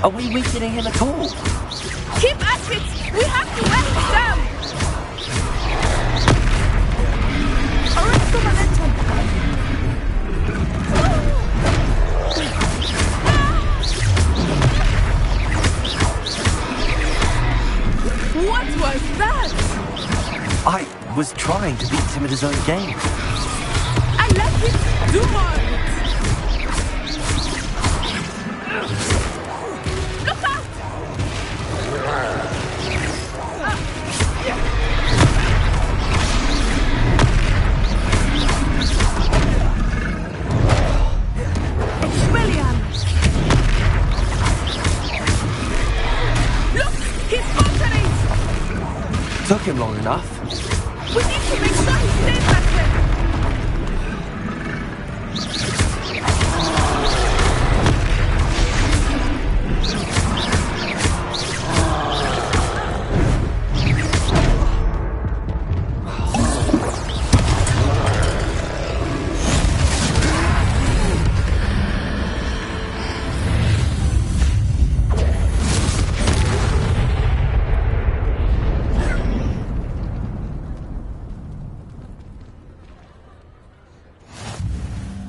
Are we weakening him at all? Keep at it! We have to wear him down! Arrest the momentum! What was that? I was trying to beat him at his own game. I let him do more! Look out! William! Look! He's faltering! Took him long enough. We need to make sure he stays that way!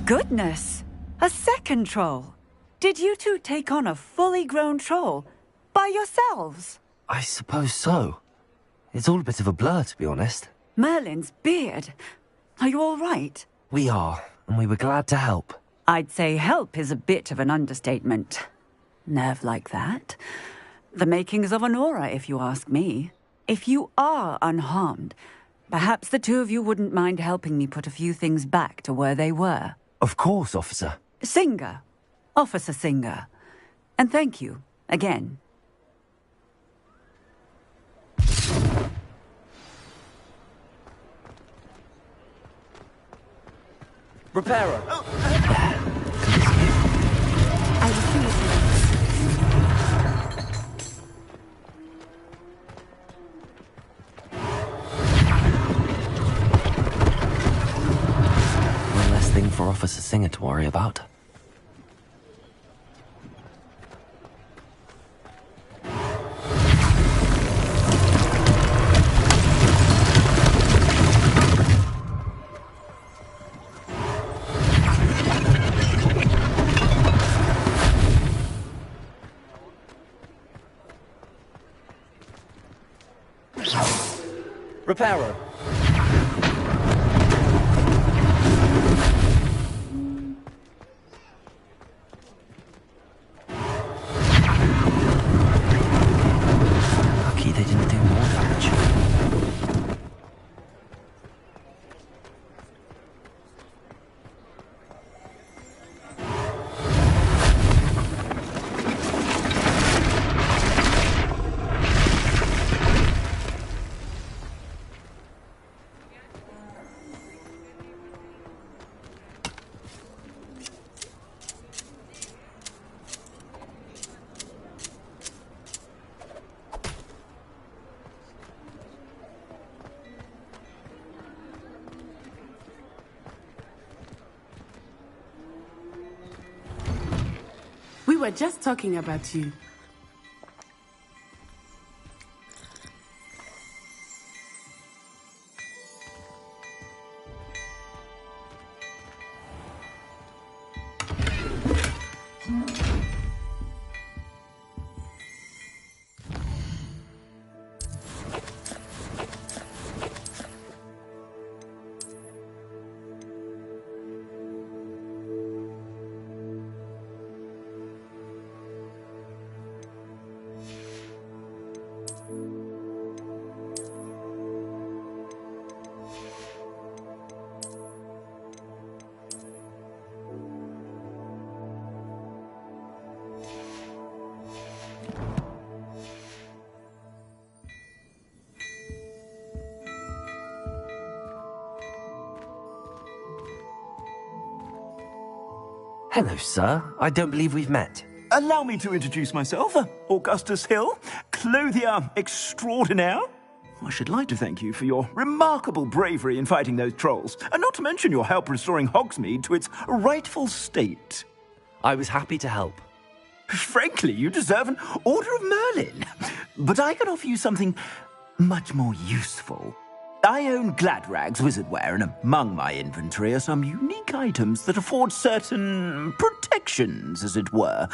Goodness! A second troll! Did you two take on a fully grown troll? By yourselves? I suppose so. It's all a bit of a blur, to be honest. Merlin's beard. Are you all right? We are, and we were glad to help. I'd say help is a bit of an understatement. Nerve like that. The makings of an aura, if you ask me. If you are unharmed, perhaps the two of you wouldn't mind helping me put a few things back to where they were. Of course, officer. Singer. Officer Singer. And thank you, again. Repairer. I will see you. One less thing for Officer Singer to worry about. Repairer. Lucky they didn't do more damage. We were just talking about you. Hello, sir. I don't believe we've met. Allow me to introduce myself, Augustus Hill, clothier extraordinaire. I should like to thank you for your remarkable bravery in fighting those trolls, and not to mention your help restoring Hogsmeade to its rightful state. I was happy to help. Frankly, you deserve an Order of Merlin. But I can offer you something much more useful. I own Gladrag's wizardware, and among my inventory are some unique items that afford certain protections, as it were.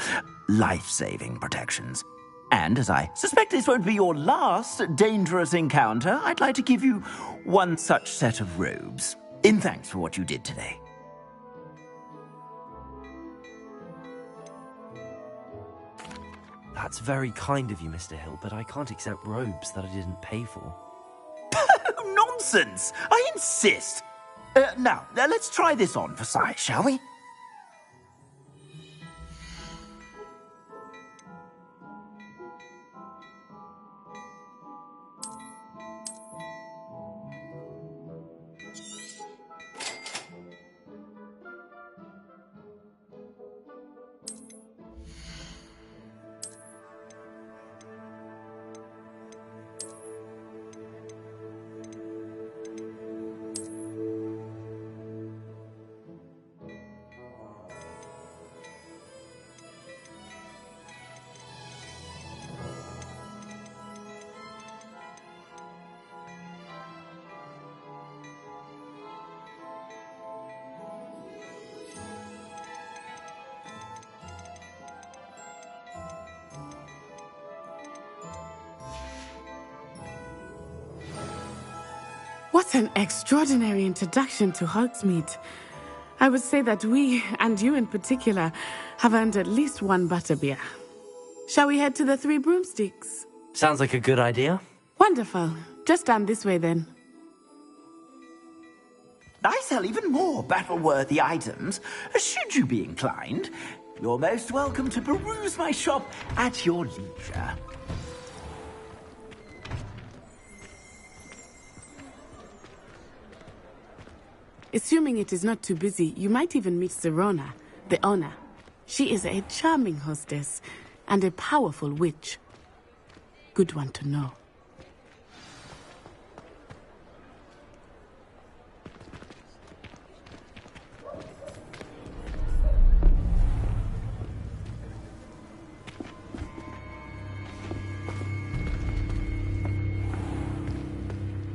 Life-saving protections. And as I suspect this won't be your last dangerous encounter, I'd like to give you one such set of robes, in thanks for what you did today. That's very kind of you, Mr. Hill, but I can't accept robes that I didn't pay for. Nonsense! I insist! Now, let's try this on for size, shall we? What an extraordinary introduction to Hogsmeade. I would say that we, and you in particular, have earned at least one butterbeer. Shall we head to the Three Broomsticks? Sounds like a good idea. Wonderful. Just down this way then. I sell even more battle-worthy items. Should you be inclined, you're most welcome to peruse my shop at your leisure. Assuming it is not too busy, you might even meet Serona, the owner. She is a charming hostess and a powerful witch. Good one to know.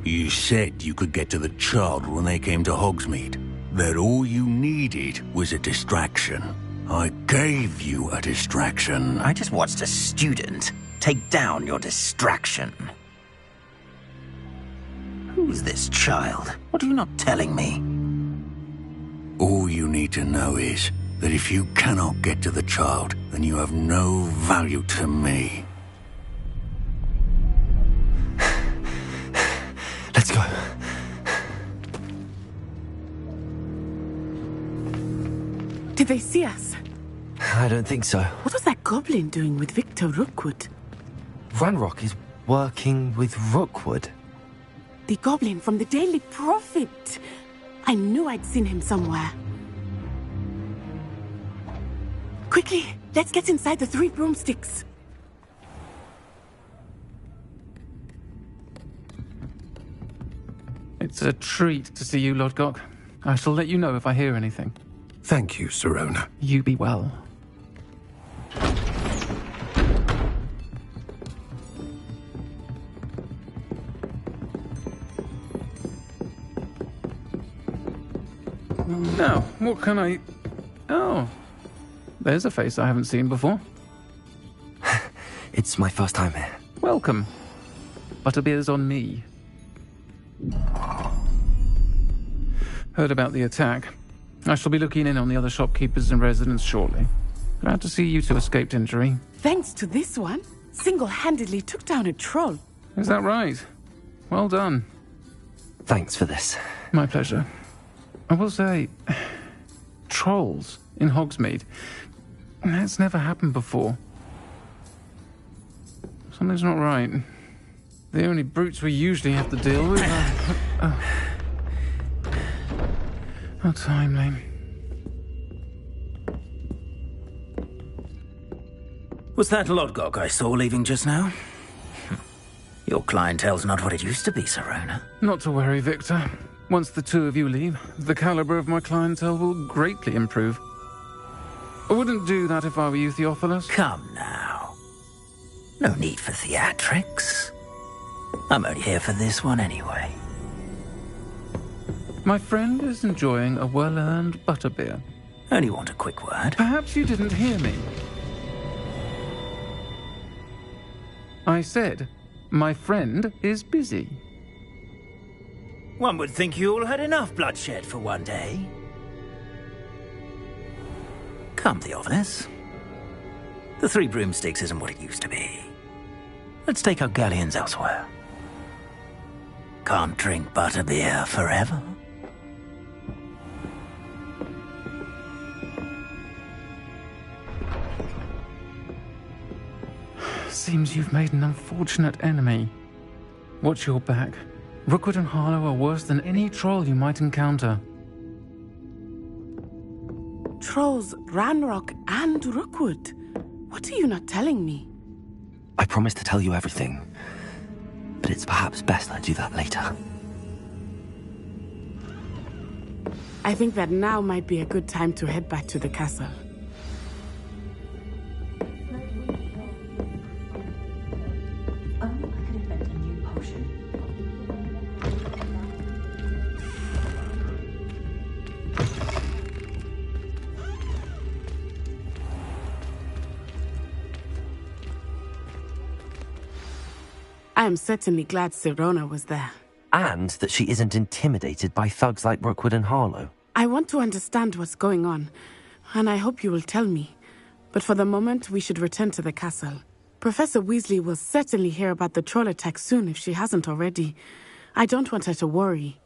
You said you could get to the child when they came to Hogsmeade. That all you needed was a distraction. I gave you a distraction. I just watched a student take down your distraction. Who's this child? What are you not telling me? All you need to know is that if you cannot get to the child, then you have no value to me. Let's go. Did they see us? I don't think so. What was that goblin doing with Victor Rookwood? Ranrock is working with Rookwood. The goblin from the Daily Prophet. I knew I'd seen him somewhere. Quickly, let's get inside the Three Broomsticks. It's a treat to see you, Lodgok. I shall let you know if I hear anything. Thank you, Serona. You be well. Now, what can I... Oh, there's a face I haven't seen before. It's my first time here. Welcome. Butterbeer's on me. Heard about the attack. I shall be looking in on the other shopkeepers and residents shortly. Glad to see you two escaped injury. Thanks to this one, single-handedly took down a troll. Is that right? Well done. Thanks for this. My pleasure. I will say, trolls in Hogsmeade. That's never happened before. Something's not right. The only brutes we usually have to deal with are... How timely. Was that Lodgok I saw leaving just now? Your clientele's not what it used to be, Serona. Not to worry, Victor. Once the two of you leave, the caliber of my clientele will greatly improve. I wouldn't do that if I were you, Theophilus. Come now. No need for theatrics. I'm only here for this one anyway. My friend is enjoying a well-earned butterbeer. Only want a quick word. Perhaps you didn't hear me. I said, my friend is busy. One would think you all had enough bloodshed for one day. Come, Theophilus. The Three Broomsticks isn't what it used to be. Let's take our galleons elsewhere. Can't drink butterbeer forever. Seems you've made an unfortunate enemy. Watch your back. Rookwood and Harlow are worse than any troll you might encounter. Trolls, Ranrock, and Rookwood. What are you not telling me? I promised to tell you everything, but it's perhaps best I do that later. I think that now might be a good time to head back to the castle. I am certainly glad Serona was there. And that she isn't intimidated by thugs like Rookwood and Harlow. I want to understand what's going on, and I hope you will tell me. But for the moment, we should return to the castle. Professor Weasley will certainly hear about the troll attack soon if she hasn't already. I don't want her to worry.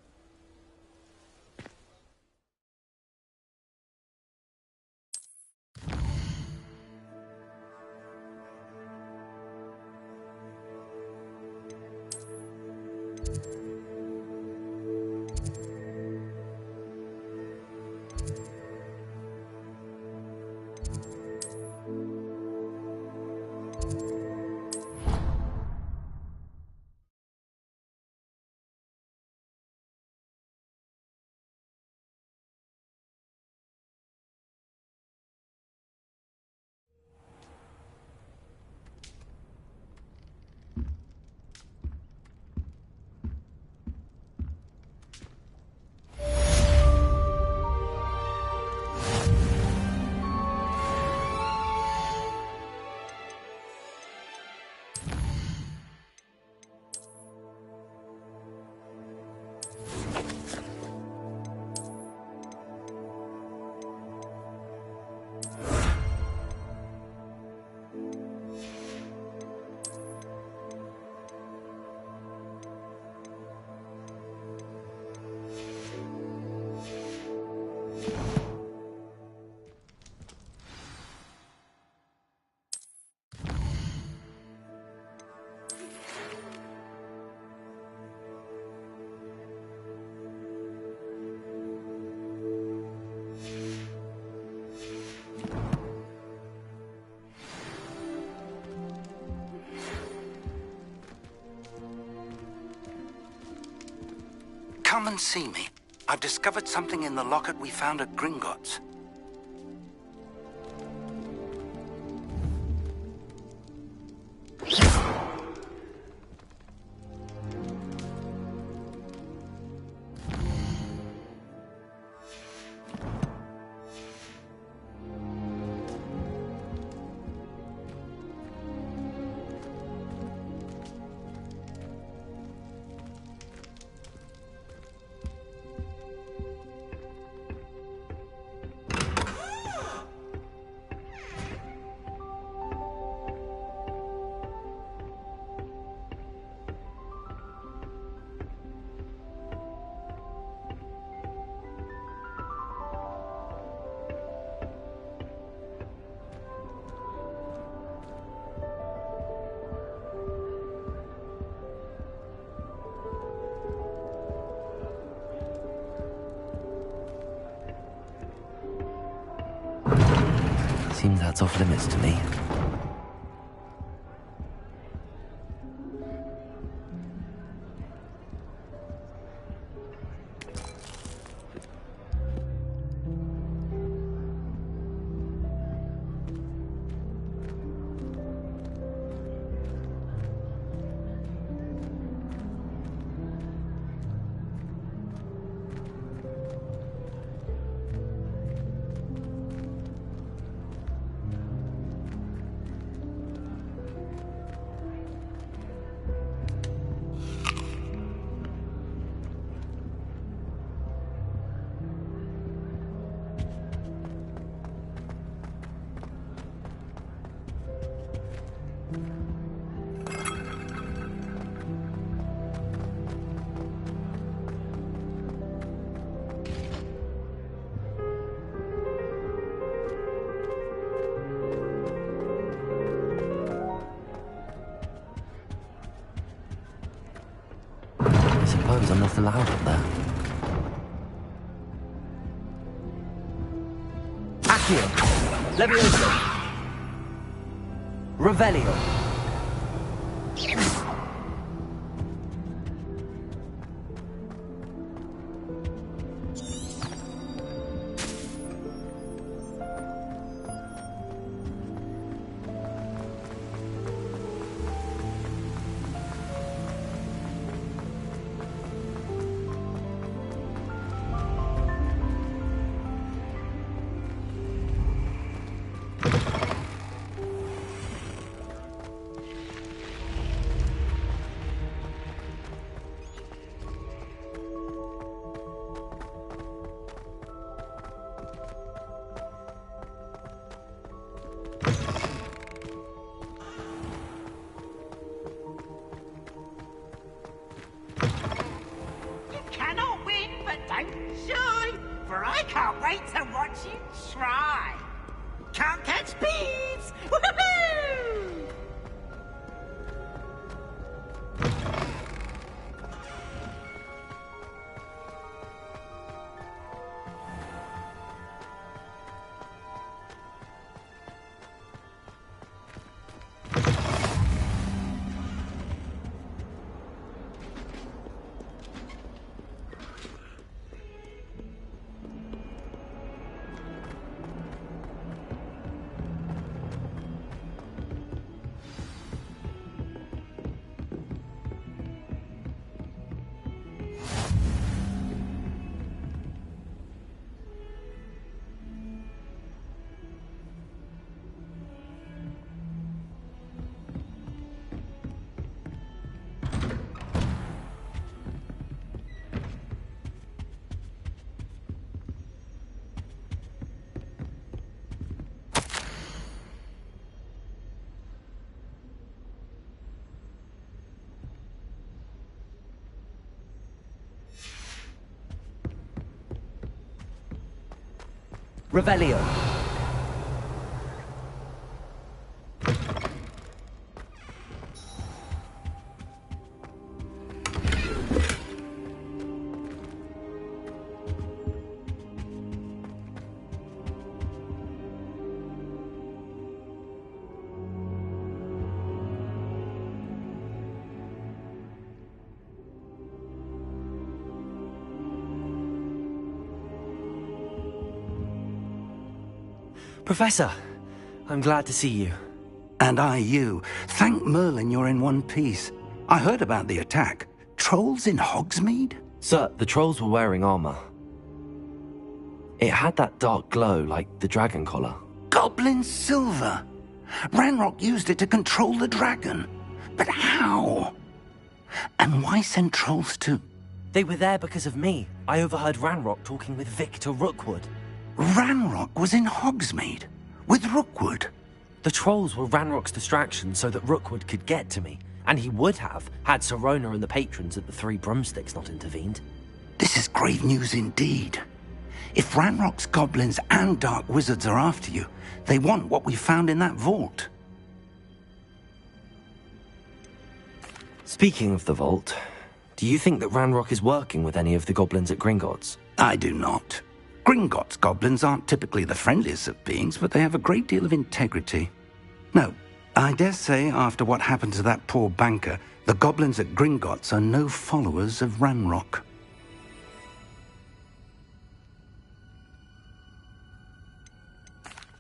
Come and see me. I've discovered something in the locket we found at Gringotts. Seems that's off limits to me. I'm not allowed up there. Accio! Levioso! Revelio! Revelio. Professor, I'm glad to see you. And I you. Thank Merlin you're in one piece. I heard about the attack. Trolls in Hogsmeade? Sir, the trolls were wearing armor. It had that dark glow like the dragon collar. Goblin silver! Ranrock used it to control the dragon. But how? And why send trolls to... They were there because of me. I overheard Ranrock talking with Victor Rookwood. Ranrock was in Hogsmeade? With Rookwood? The trolls were Ranrock's distraction so that Rookwood could get to me. And he would have, had Sirona and the patrons at the Three Broomsticks not intervened. This is grave news indeed. If Ranrock's goblins and dark wizards are after you, they want what we found in that vault. Speaking of the vault, do you think that Ranrock is working with any of the goblins at Gringotts? I do not. Gringotts goblins aren't typically the friendliest of beings, but they have a great deal of integrity. No, I dare say after what happened to that poor banker, the goblins at Gringotts are no followers of Ranrock.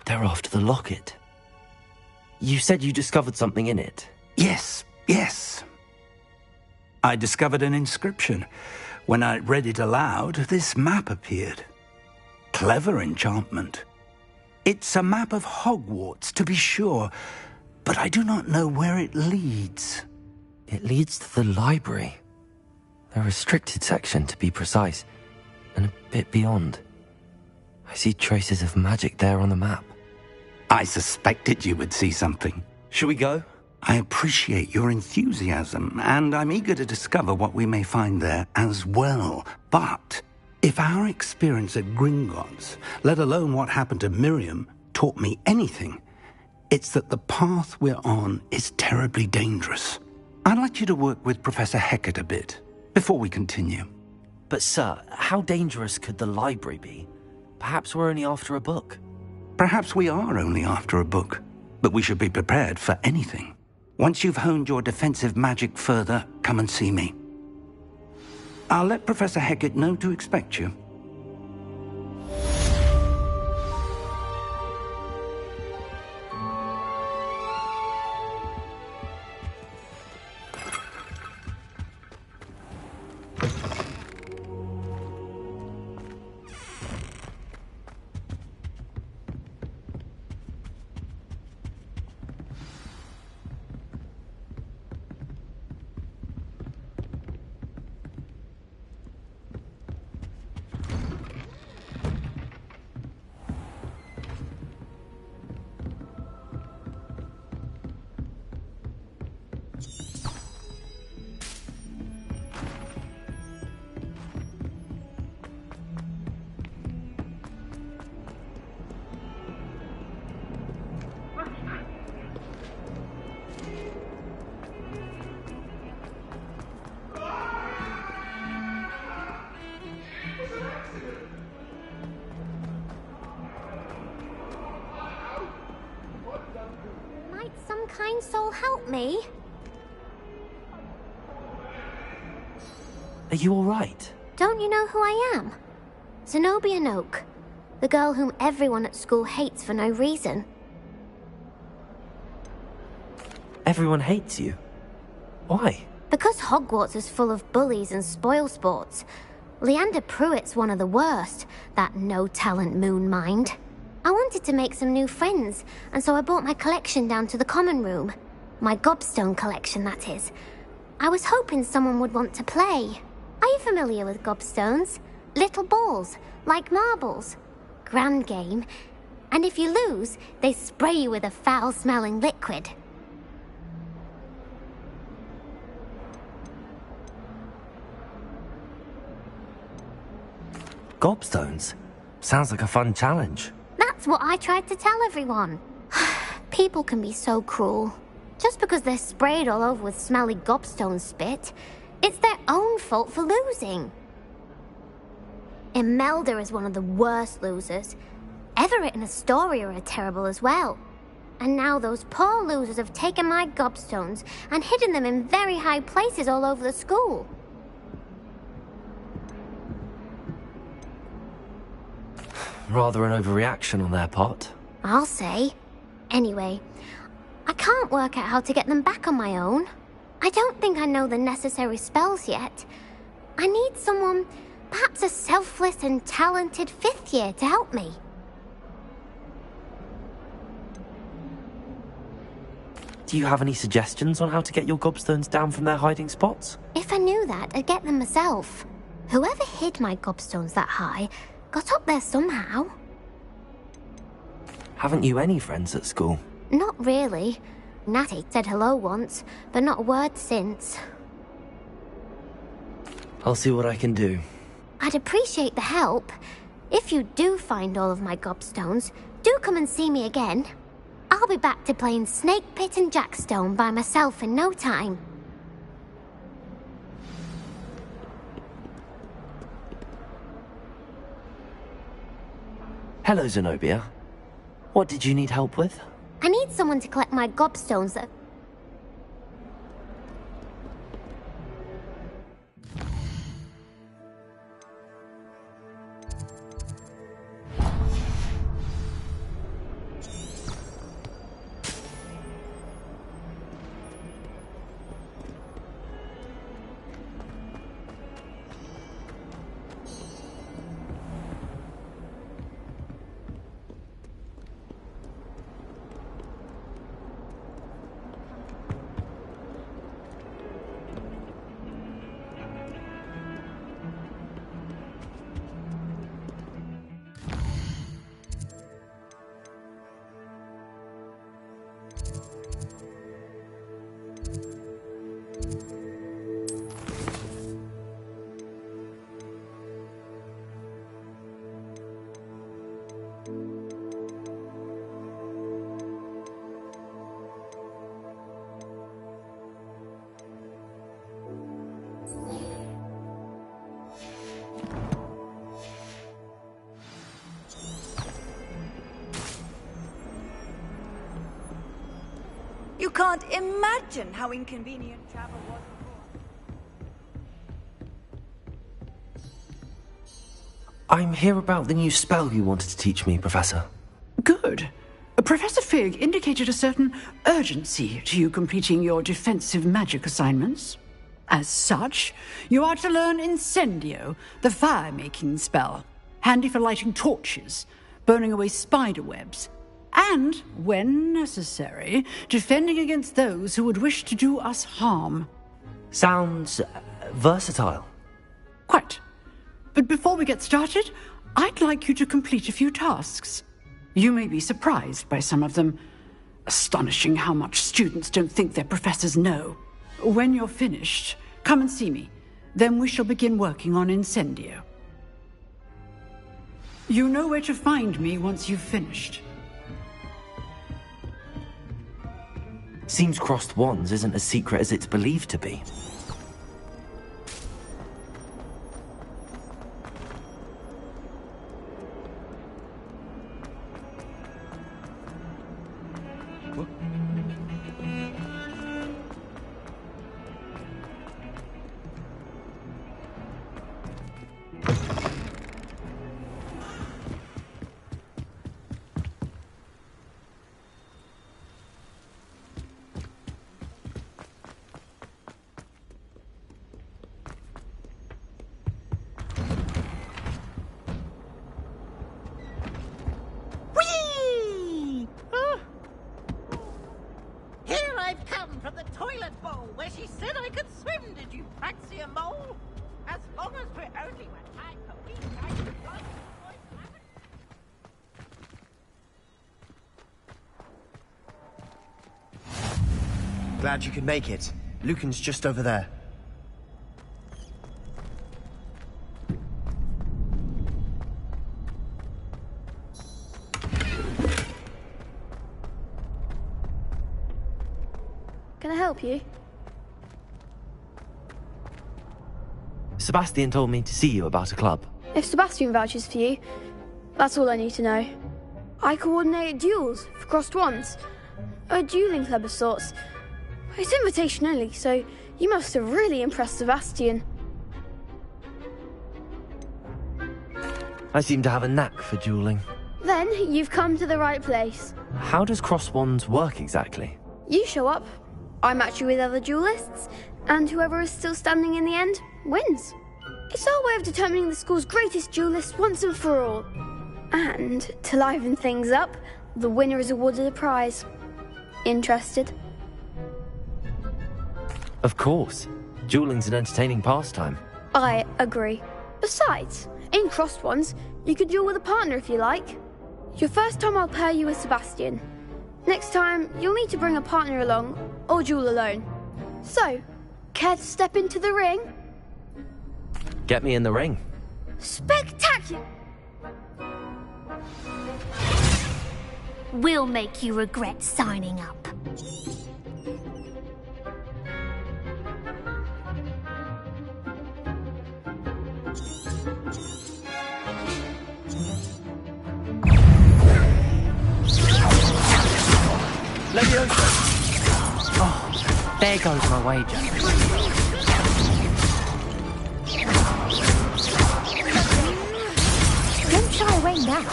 They're after the locket. You said you discovered something in it. Yes. I discovered an inscription. When I read it aloud, this map appeared. Clever enchantment. It's a map of Hogwarts, to be sure, but I do not know where it leads. It leads to the library. A restricted section, to be precise, and a bit beyond. I see traces of magic there on the map. I suspected you would see something. Shall we go? I appreciate your enthusiasm, and I'm eager to discover what we may find there as well. But if our experience at Gringotts, let alone what happened to Miriam, taught me anything, it's that the path we're on is terribly dangerous. I'd like you to work with Professor Hecat a bit. before we continue. But sir, how dangerous could the library be? Perhaps we're only after a book. Perhaps we are only after a book, but we should be prepared for anything. Once you've honed your defensive magic further, come and see me. I'll let Professor Hecat know to expect you. Kind soul help me? Are you all right? Don't you know who I am? Zenobia Noak, the girl whom everyone at school hates for no reason. Everyone hates you. Why? Because Hogwarts is full of bullies and spoilsports. Leander Pruitt's one of the worst, that no-talent moon mind. I wanted to make some new friends, and so I brought my collection down to the common room. My gobstone collection, that is. I was hoping someone would want to play. Are you familiar with gobstones? Little balls, like marbles. Grand game. And if you lose, they spray you with a foul-smelling liquid. Gobstones? Sounds like a fun challenge. That's what I tried to tell everyone. People can be so cruel. Just because they're sprayed all over with smelly gobstone spit, it's their own fault for losing. Imelda is one of the worst losers. Everett and Astoria are terrible as well. And now those poor losers have taken my gobstones and hidden them in very high places all over the school. Rather an overreaction on their part. I'll say. Anyway, I can't work out how to get them back on my own. I don't think I know the necessary spells yet. I need someone, perhaps a selfless and talented 5th year to help me. Do you have any suggestions on how to get your gobstones down from their hiding spots? If I knew that, I'd get them myself. Whoever hid my gobstones that high got up there somehow. Haven't you any friends at school? Not really. Natty said hello once, but not a word since. I'll see what I can do. I'd appreciate the help. If you do find all of my gobstones, do come and see me again. I'll be back to playing Snake Pit and Jackstone by myself in no time. Hello, Zenobia. What did you need help with? I need someone to collect my gobstones that... can't imagine how inconvenient travel was before. I'm here about the new spell you wanted to teach me, Professor. Good. Professor Fig indicated a certain urgency to you completing your defensive magic assignments. As such, you are to learn Incendio, the fire-making spell, handy for lighting torches, burning away spider webs, and, when necessary, defending against those who would wish to do us harm. Sounds versatile. Quite. But before we get started, I'd like you to complete a few tasks. You may be surprised by some of them. Astonishing how much students don't think their professors know. When you're finished, come and see me. Then we shall begin working on Incendio. You know where to find me once you've finished. Seems crossed wands isn't as secret as it's believed to be. Glad you could make it. Lucan's just over there. Can I help you? Sebastian told me to see you about a club. If Sebastian vouches for you, that's all I need to know. I coordinate duels for crossed wands. A dueling club of sorts. It's invitation only, so you must have really impressed Sebastian. I seem to have a knack for dueling. Then you've come to the right place. How does crossed wands work exactly? You show up, I match you with other duelists, and whoever is still standing in the end wins. It's our way of determining the school's greatest duelist once and for all. And to liven things up, the winner is awarded a prize. Interested? Of course. Dueling's an entertaining pastime. I agree. Besides, in crossed ones, you could duel with a partner if you like. Your first time I'll pair you with Sebastian. Next time, you'll need to bring a partner along, or duel alone. So, care to step into the ring? Get me in the ring. Spectacular! We'll make you regret signing up. Leviosa! Oh, there goes my wager. Don't shy away now.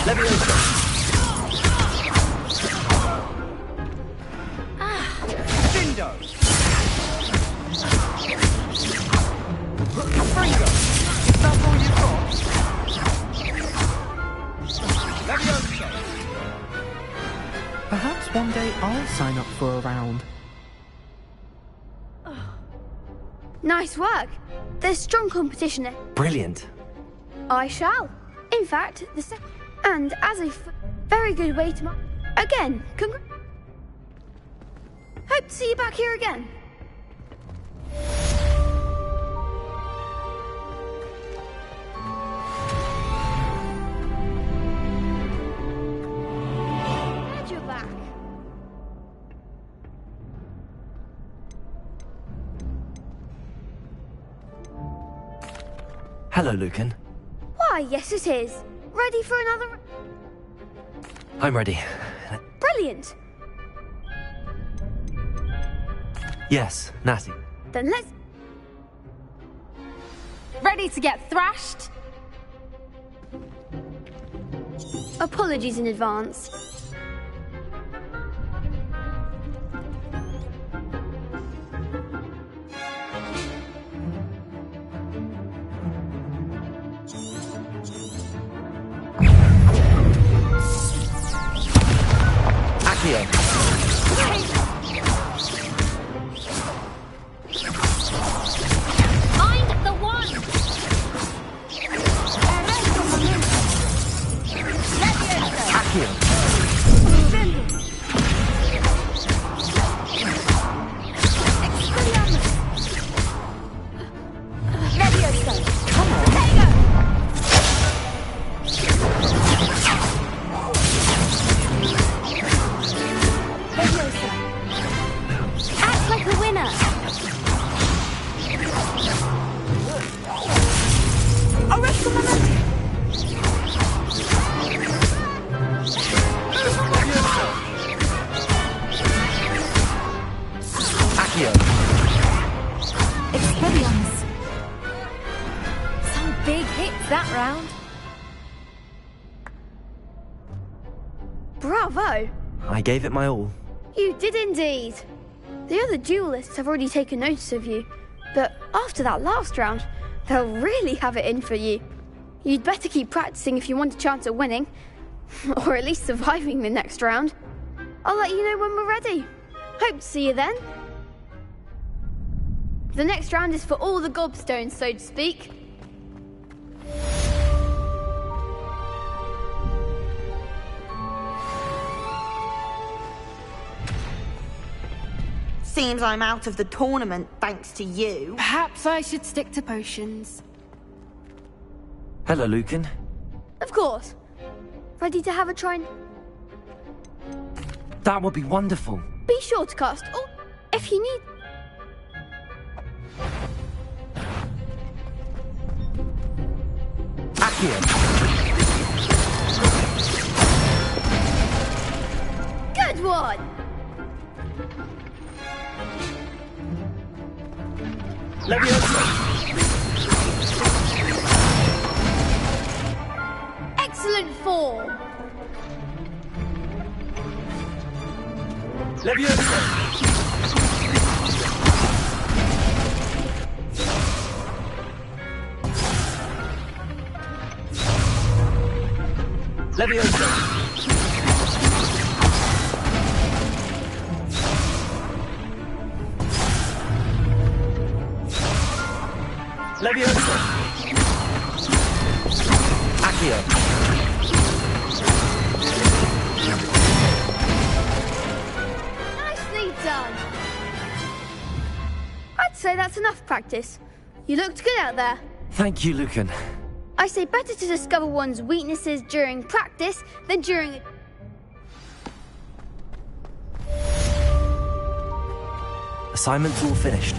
Leviosa! Dindo! Fringo! Is that all you've got? Leviosa! Perhaps one day I'll sign up for a round. Nice work. There's strong competition. Brilliant. I shall. In fact, and as a very good way to again, hope to see you back here again. Glad you're back. Hello, Lucan. Why, yes it is. Ready for another... I'm ready. Brilliant. Yes, Natty. Then let's... Ready to get thrashed? Apologies in advance. Accio. Find the one! Accio. Act like a winner! Arrest the momentum! Accio. Expelliarmus. Some big hits that round. Bravo! I gave it my all. You did indeed. The other duelists have already taken notice of you, but after that last round, they'll really have it in for you. You'd better keep practicing if you want a chance at winning, or at least surviving the next round. I'll let you know when we're ready. Hope to see you then. The next round is for all the gobstones, so to speak. Seems I'm out of the tournament thanks to you. Perhaps I should stick to potions. Hello, Lucan. Of course. Ready to have a try and... That would be wonderful. Be sure to cast, or if you need... Accio. Good one! Excellent form! Accio. Nicely done! I'd say that's enough practice. You looked good out there. Thank you, Lucan. I say better to discover one's weaknesses during practice than during... Assignment's all finished.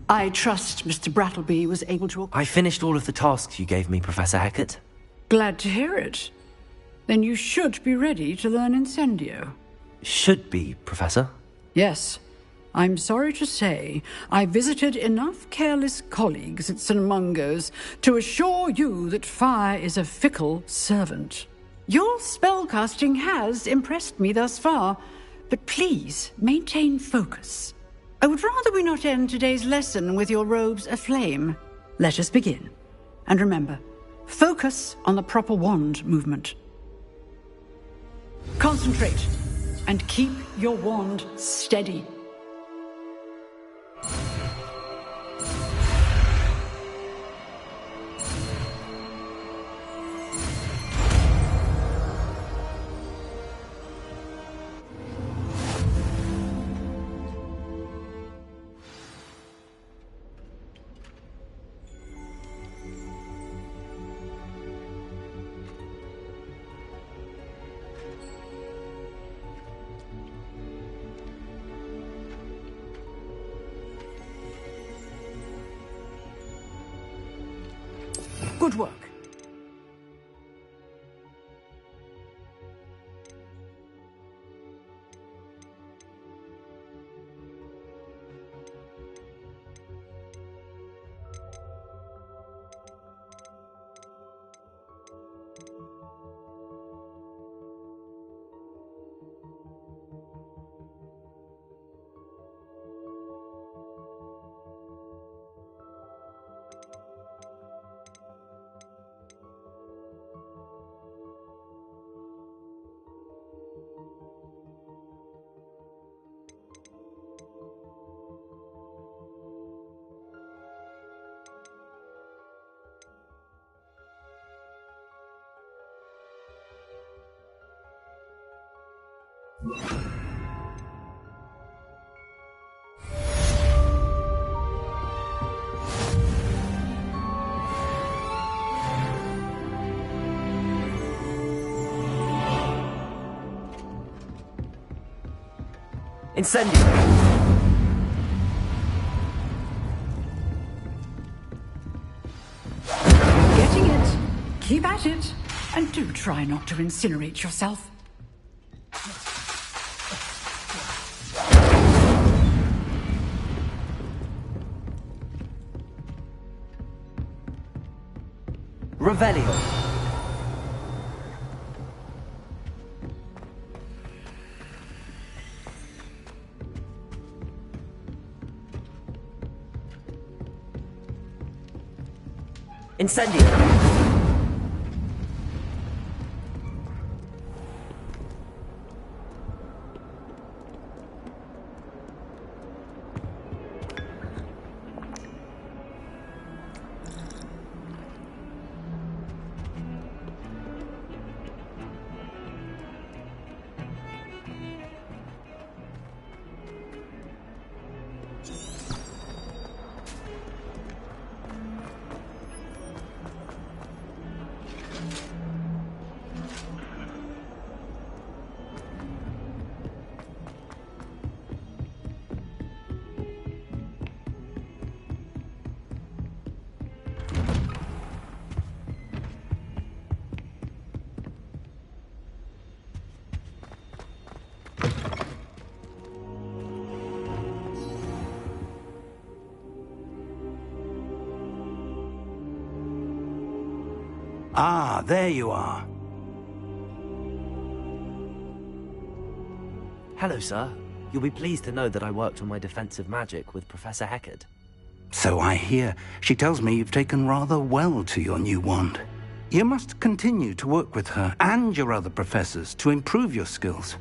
I trust Mr. Brattleby was able to... I finished all of the tasks you gave me, Professor Hecat. Glad to hear it. Then you should be ready to learn Incendio. Should be, Professor? Yes. I'm sorry to say, I visited enough careless colleagues at St. Mungo's to assure you that fire is a fickle servant. Your spellcasting has impressed me thus far, but please maintain focus. I would rather we not end today's lesson with your robes aflame. Let us begin. And remember, focus on the proper wand movement. Concentrate, and keep your wand steady. Good work. Incendio! Getting it. Keep at it. And do try not to incinerate yourself. Revelio. Incendio. Ah, there you are. Hello, sir. You'll be pleased to know that I worked on my defensive magic with Professor Hecat. So I hear. She tells me you've taken rather well to your new wand. You must continue to work with her and your other professors to improve your skills.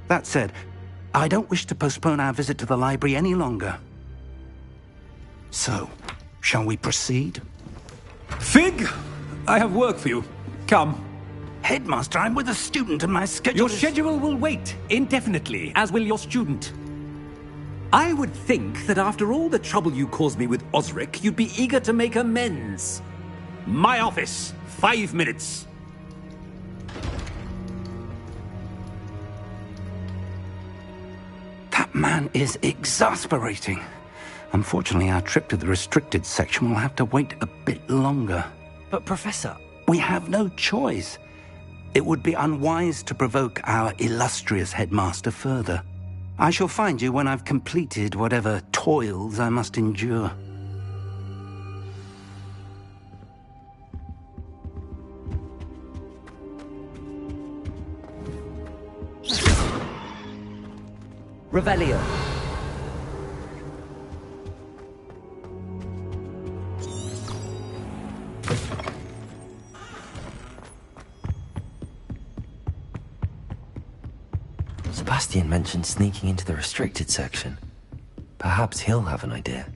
That said, I don't wish to postpone our visit to the library any longer. So, shall we proceed? Fig! I have work for you. Come. Headmaster, I'm with a student and my schedule Your schedule will wait indefinitely, as will your student. I would think that after all the trouble you caused me with Osric, you'd be eager to make amends. My office, 5 minutes. That man is exasperating. Unfortunately, our trip to the restricted section will have to wait a bit longer. But Professor... We have no choice. It would be unwise to provoke our illustrious headmaster further. I shall find you when I've completed whatever toils I must endure. Revelio. Sebastian mentioned sneaking into the restricted section. Perhaps he'll have an idea.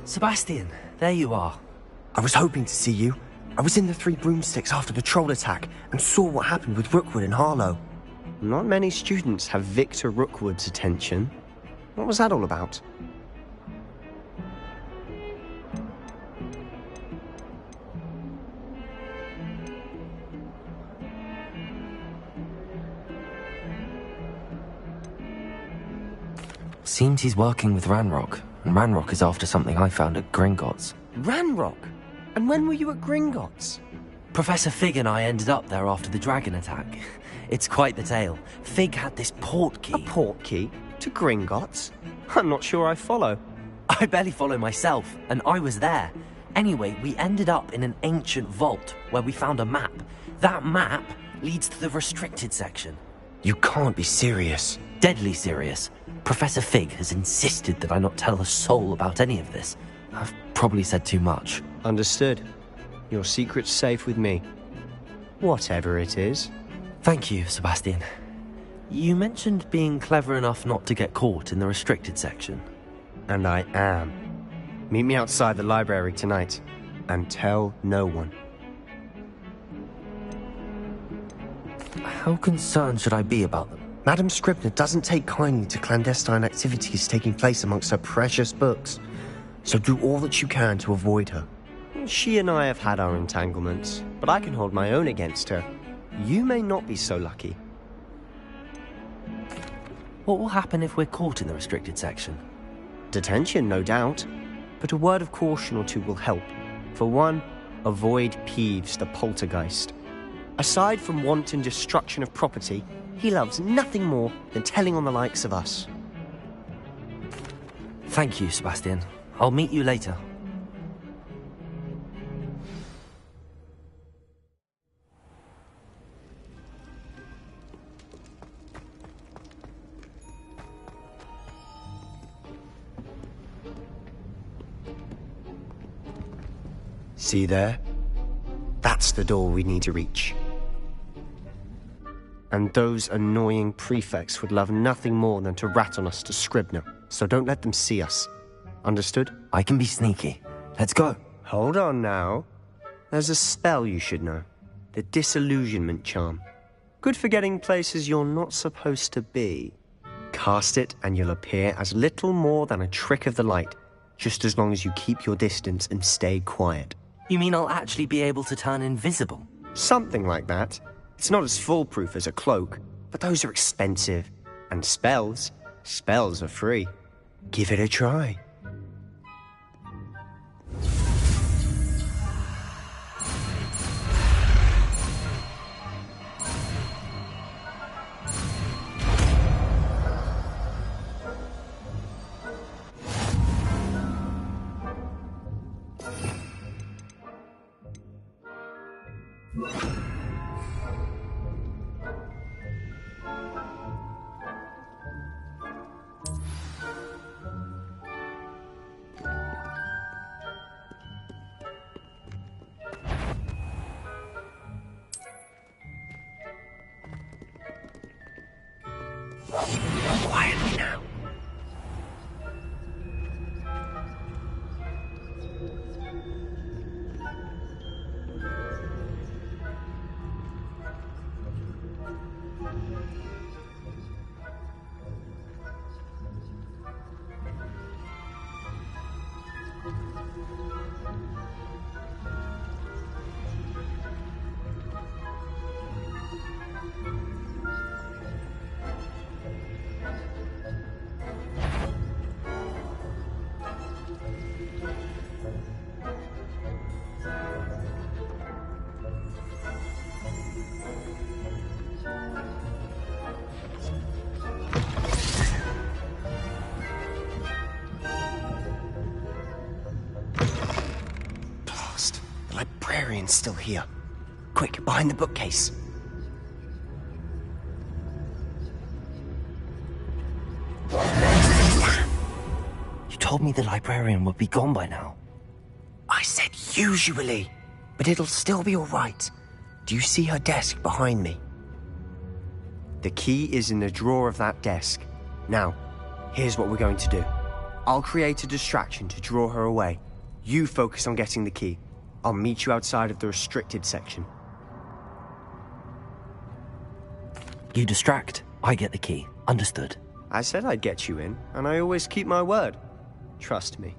Sebastian, there you are. I was hoping to see you. I was in the Three Broomsticks after the troll attack and saw what happened with Rookwood and Harlow. Not many students have Victor Rookwood's attention. What was that all about? Seems he's working with Ranrock, and Ranrock is after something I found at Gringotts. Ranrock? And when were you at Gringotts? Professor Fig and I ended up there after the dragon attack. It's quite the tale. Fig had this port key. A port key? To Gringotts? I'm not sure I follow. I barely follow myself, and I was there. Anyway, we ended up in an ancient vault where we found a map. That map leads to the restricted section. You can't be serious. Deadly serious. Professor Fig has insisted that I not tell a soul about any of this. I've probably said too much. Understood. Your secret's safe with me. Whatever it is. Thank you, Sebastian. You mentioned being clever enough not to get caught in the restricted section. And I am. Meet me outside the library tonight, and tell no one. How concerned should I be about them? Madam Scribner doesn't take kindly to clandestine activities taking place amongst her precious books, so do all that you can to avoid her. She and I have had our entanglements, but I can hold my own against her. You may not be so lucky. What will happen if we're caught in the restricted section? Detention, no doubt. But a word of caution or two will help. For one, avoid Peeves, the poltergeist. Aside from wanton destruction of property, he loves nothing more than telling on the likes of us. Thank you, Sebastian. I'll meet you later. See there? That's the door we need to reach. And those annoying prefects would love nothing more than to rat on us to Scribner, so don't let them see us. Understood? I can be sneaky. Let's go. Hold on now. There's a spell you should know. The Disillusionment Charm. Good for getting places you're not supposed to be. Cast it and you'll appear as little more than a trick of the light, just as long as you keep your distance and stay quiet. You mean I'll actually be able to turn invisible? Something like that. It's not as foolproof as a cloak, but those are expensive. And spells are free. Give it a try. Quietly now. Blast. The librarian's still here. Quick, behind the bookcase. You told me the librarian would be gone by now. I said usually, but it'll still be all right. Do you see her desk behind me? The key is in the drawer of that desk. Now, here's what we're going to do. I'll create a distraction to draw her away. You focus on getting the key. I'll meet you outside of the restricted section. You distract, I get the key. Understood. I said I'd get you in, and I always keep my word. Trust me.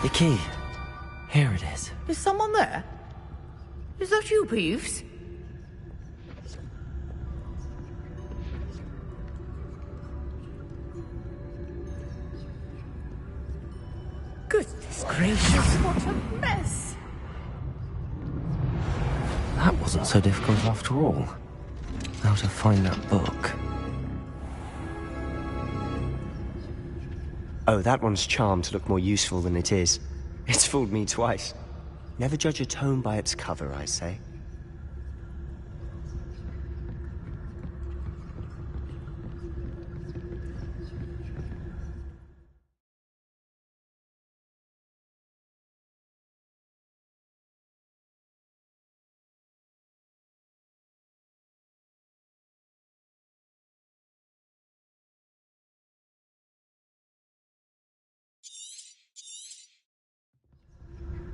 The key. Here it is. Is someone there? Is that you, Peeves? Goodness gracious, what a mess! That wasn't so difficult after all. How to find that book. Oh, that one's charmed to look more useful than it is. It's fooled me twice. Never judge a tome by its cover, I say.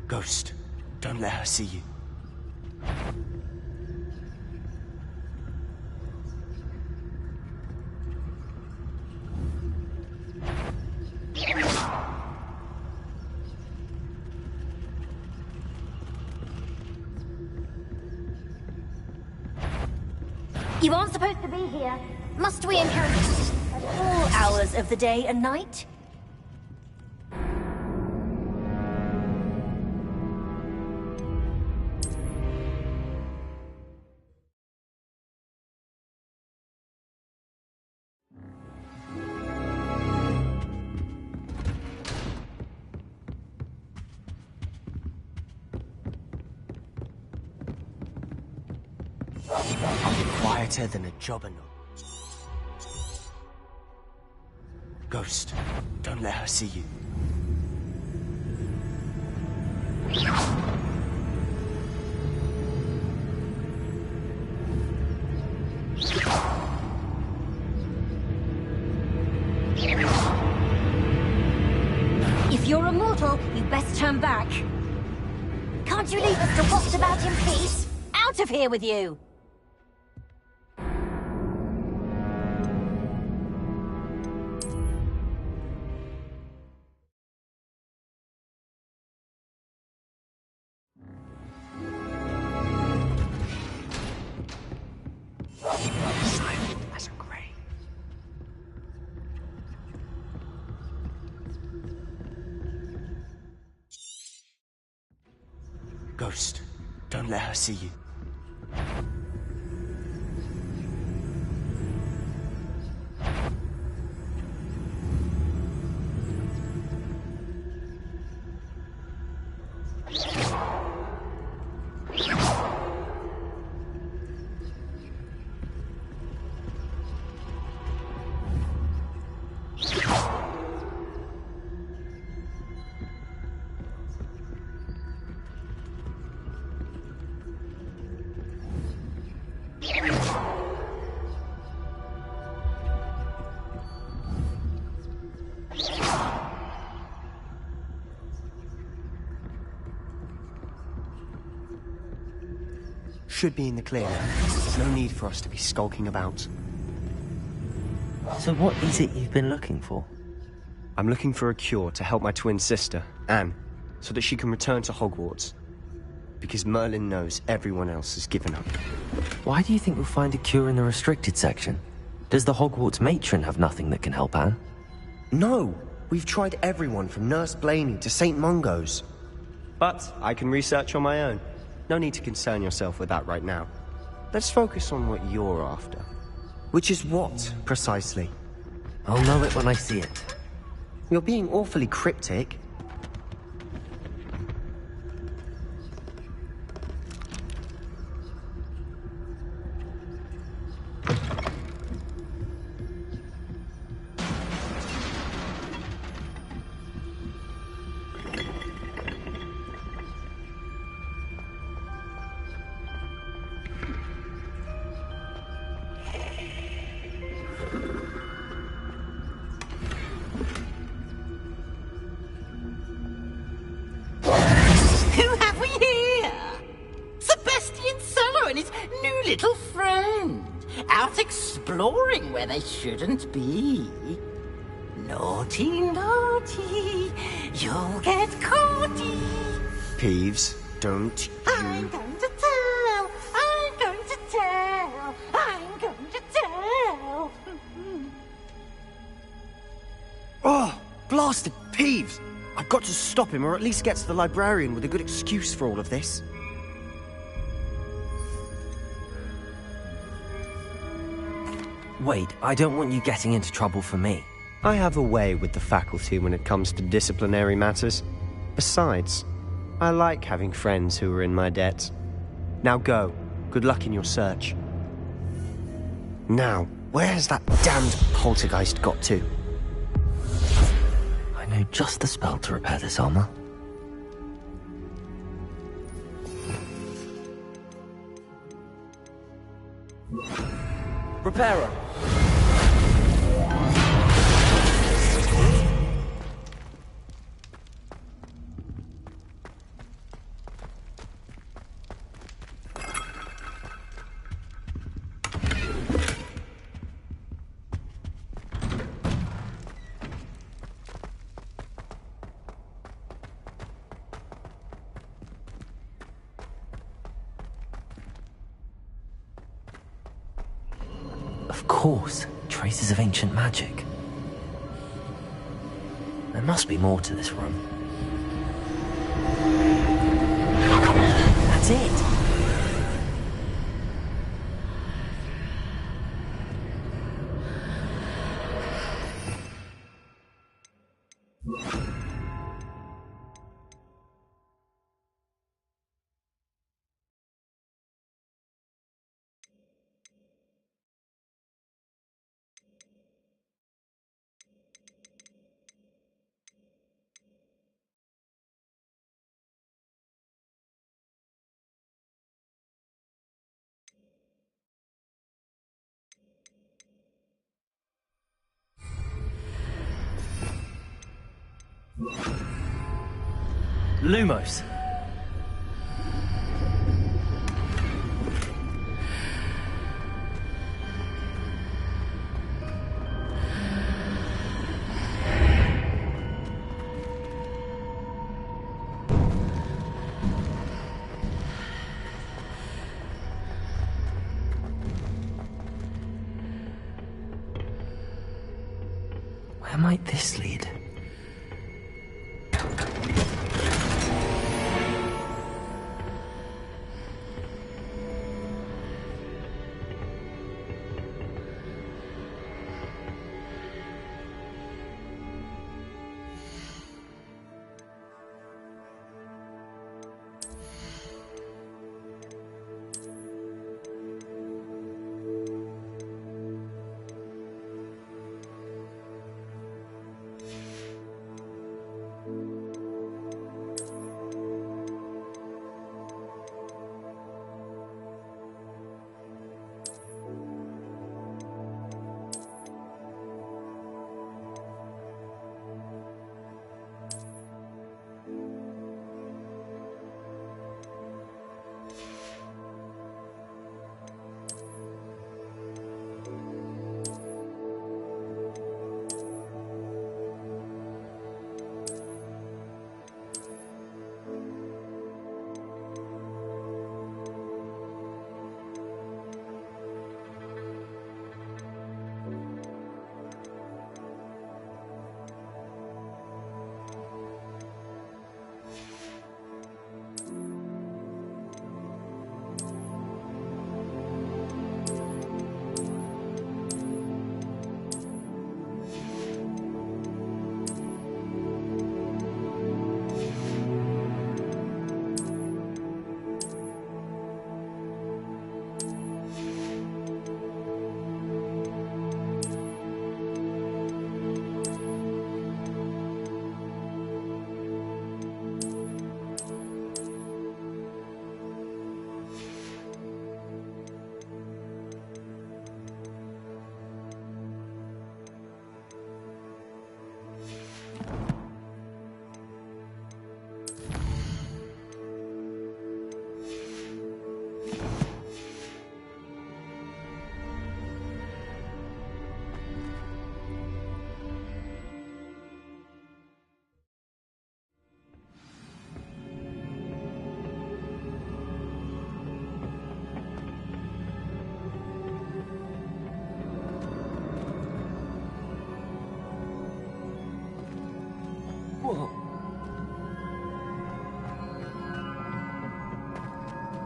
Ghost, don't let her see you. You aren't supposed to be here. Must we encounter at all hours of the day and night? I'll be quieter than a jobber. Ghost, don't let her see you. If you're a mortal, you best turn back. Can't you leave us to waft about in peace? Out of here with you! Silent as a grave. Ghost, don't let her see you. Should be in the clear now. There's no need for us to be skulking about. So what is it you've been looking for? I'm looking for a cure to help my twin sister, Anne, so that she can return to Hogwarts. because Merlin knows everyone else has given up. Why do you think we'll find a cure in the restricted section? Does the Hogwarts matron have nothing that can help Anne? No! We've tried everyone from Nurse Blaney to St. Mungo's. But I can research on my own. No need to concern yourself with that right now. Let's focus on what you're after. Which is what, precisely? I'll know it when I see it. You're being awfully cryptic. Who have we here? Sebastian Cellar and his new little friend. Out exploring where they shouldn't be. Naughty, naughty. You'll get caughty. Peeves, don't you... I'm going to tell. I'm going to tell. I'm going to tell. Oh, blasted Peeves! I've got to stop him, or at least get to the librarian with a good excuse for all of this. Wait, I don't want you getting into trouble for me. I have a way with the faculty when it comes to disciplinary matters. Besides, I like having friends who are in my debt. Now go. Good luck in your search. Now, where has that damned poltergeist got to? I know just the spell to repair this armor. Repairer! Of course, traces of ancient magic. There must be more to this room. That's it! Lumos. Where might this lead?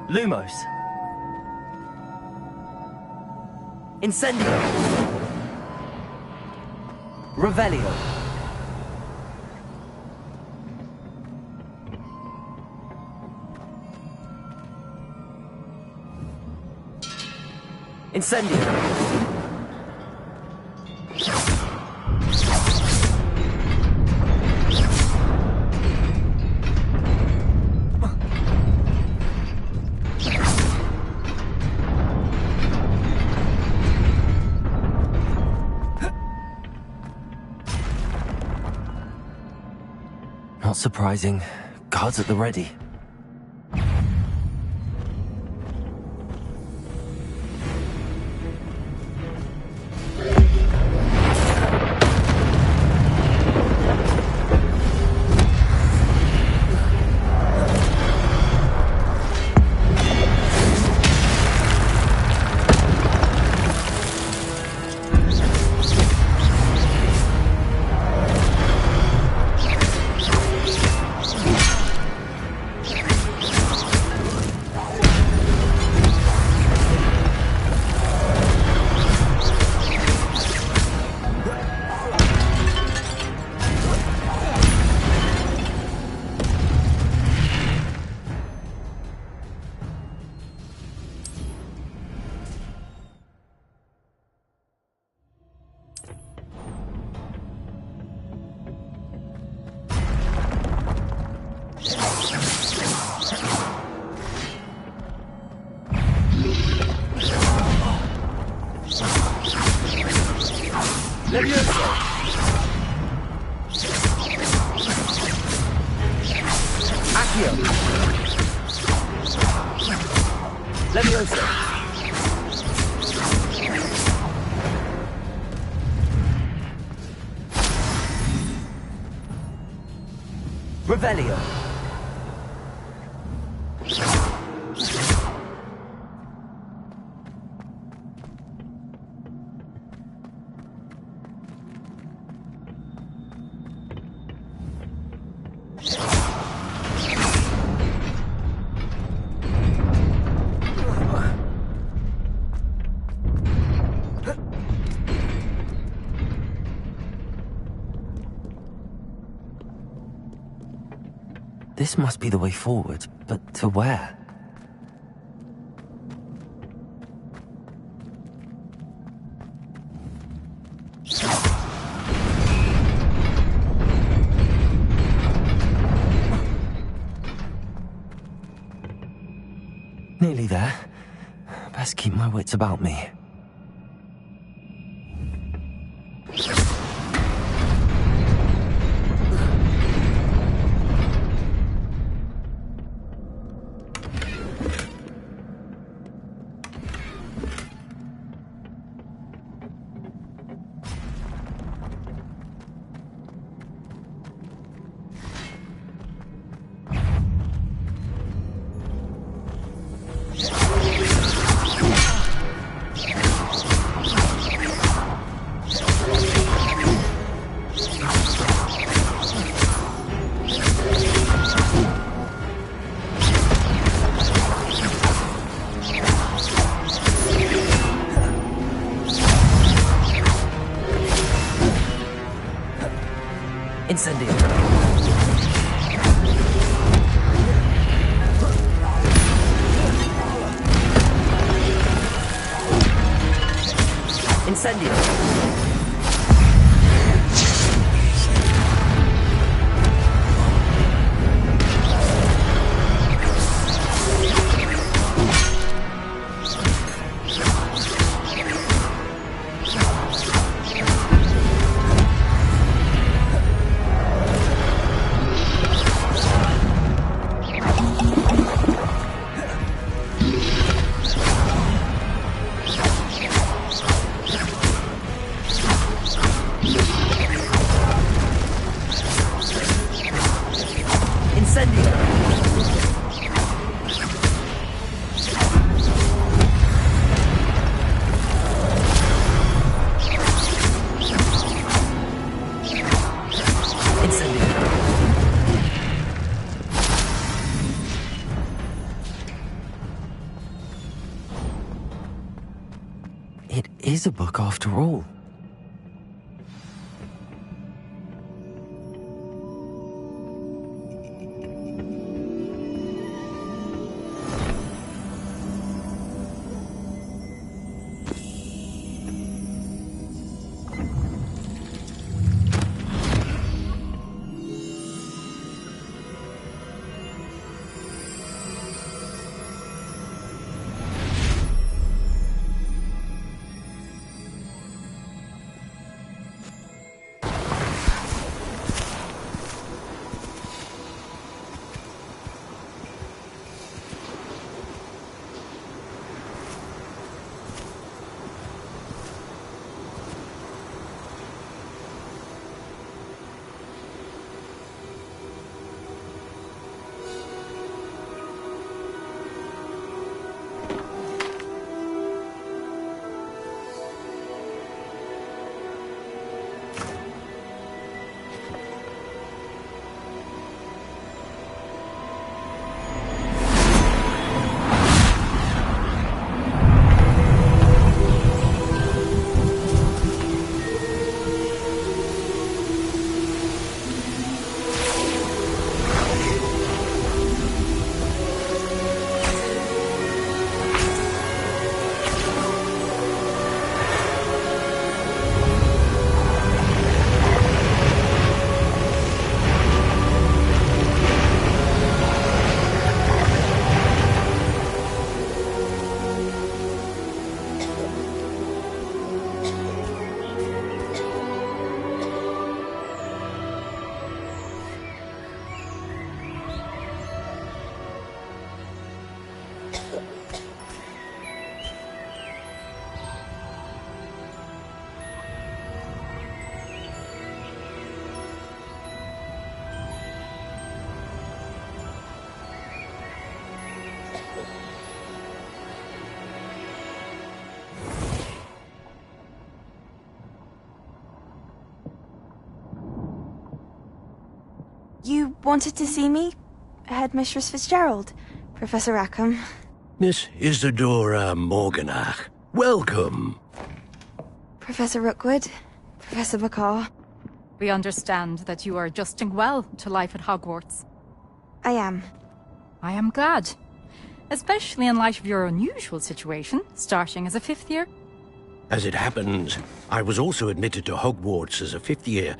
Lumos. Incendio. Revelio. Incendio. Not surprising. Guards at the ready. Revelio. This must be the way forward, but to where? Nearly there. Best keep my wits about me. Incendio. Incendio. is a book after all. You wanted to see me? Headmistress Fitzgerald, Professor Rackham. Miss Isadora Morganach, welcome. Professor Rookwood, Professor Bakar. We understand that you are adjusting well to life at Hogwarts. I am. I am glad. Especially in light of your unusual situation, starting as a 5th year. As it happens, I was also admitted to Hogwarts as a 5th year.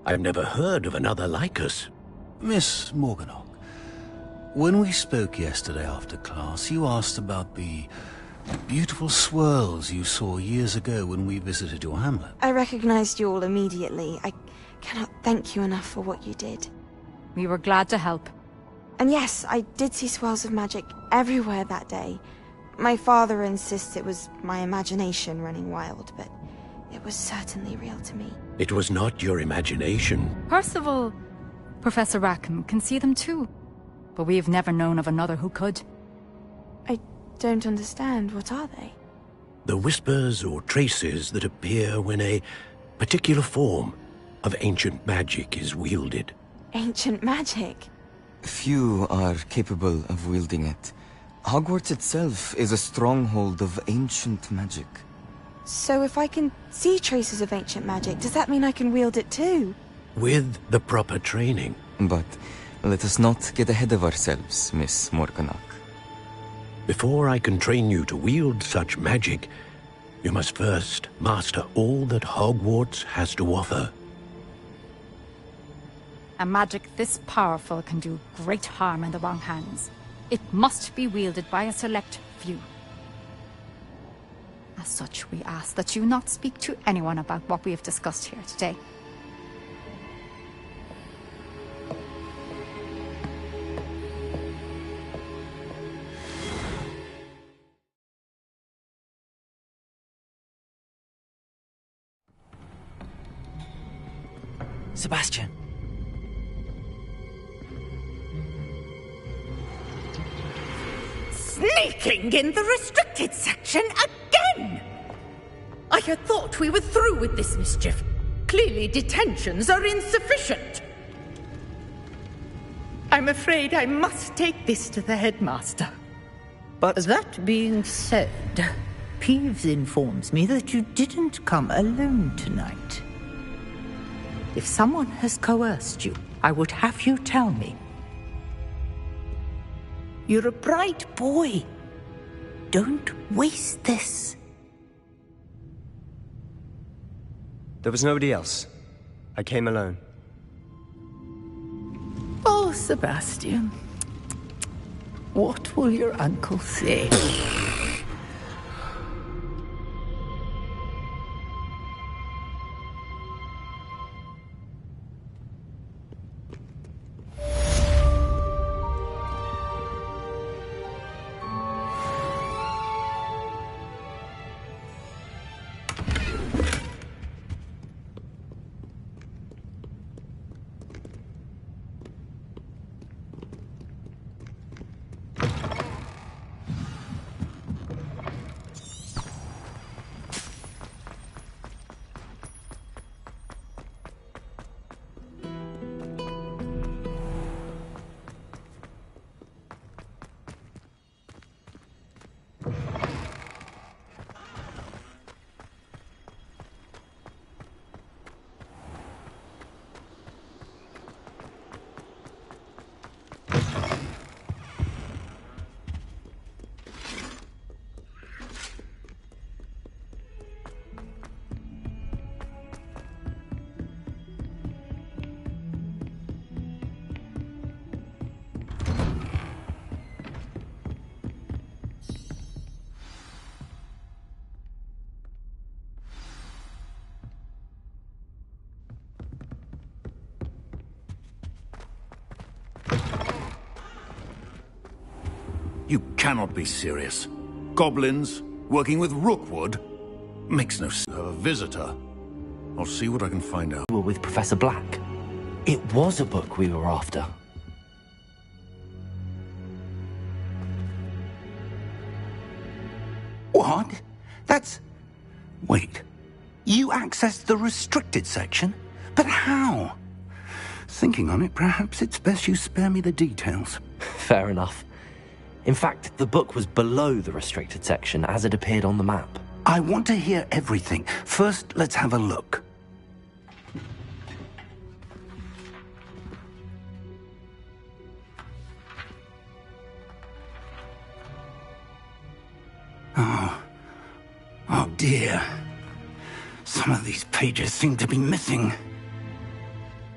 I've never heard of another like us. Miss Morganach, when we spoke yesterday after class, you asked about the beautiful swirls you saw years ago when we visited your hamlet. I recognized you all immediately. I cannot thank you enough for what you did. We were glad to help. And yes, I did see swirls of magic everywhere that day. My father insists it was my imagination running wild, but it was certainly real to me. It was not your imagination. Percival, Professor Rackham can see them too. But we have never known of another who could. I don't understand. What are they? The whispers or traces that appear when a particular form of ancient magic is wielded. Ancient magic? Few are capable of wielding it. Hogwarts itself is a stronghold of ancient magic. So if I can see traces of ancient magic, does that mean I can wield it too? With the proper training. But let us not get ahead of ourselves, Miss Morganach. Before I can train you to wield such magic, you must first master all that Hogwarts has to offer. A magic this powerful can do great harm in the wrong hands. It must be wielded by a select few. As such, we ask that you not speak to anyone about what we have discussed here today. Sebastian. Sneaking in the restricted section again! I had thought we were through with this mischief. Clearly detentions are insufficient. I'm afraid I must take this to the headmaster. But that being said, Peeves informs me that you didn't come alone tonight. If someone has coerced you, I would have you tell me. You're a bright boy. Don't waste this. There was nobody else. I came alone. Oh, Sebastian. What will your uncle say? You cannot be serious. Goblins, working with Rookwood? Makes no sense. A visitor. I'll see what I can find out. We were with Professor Black. It was a book we were after. What? That's... Wait. You accessed the restricted section? But how? Thinking on it, perhaps it's best you spare me the details. Fair enough. In fact, the book was below the restricted section as it appeared on the map. I want to hear everything. First, let's have a look. Oh dear. Some of these pages seem to be missing.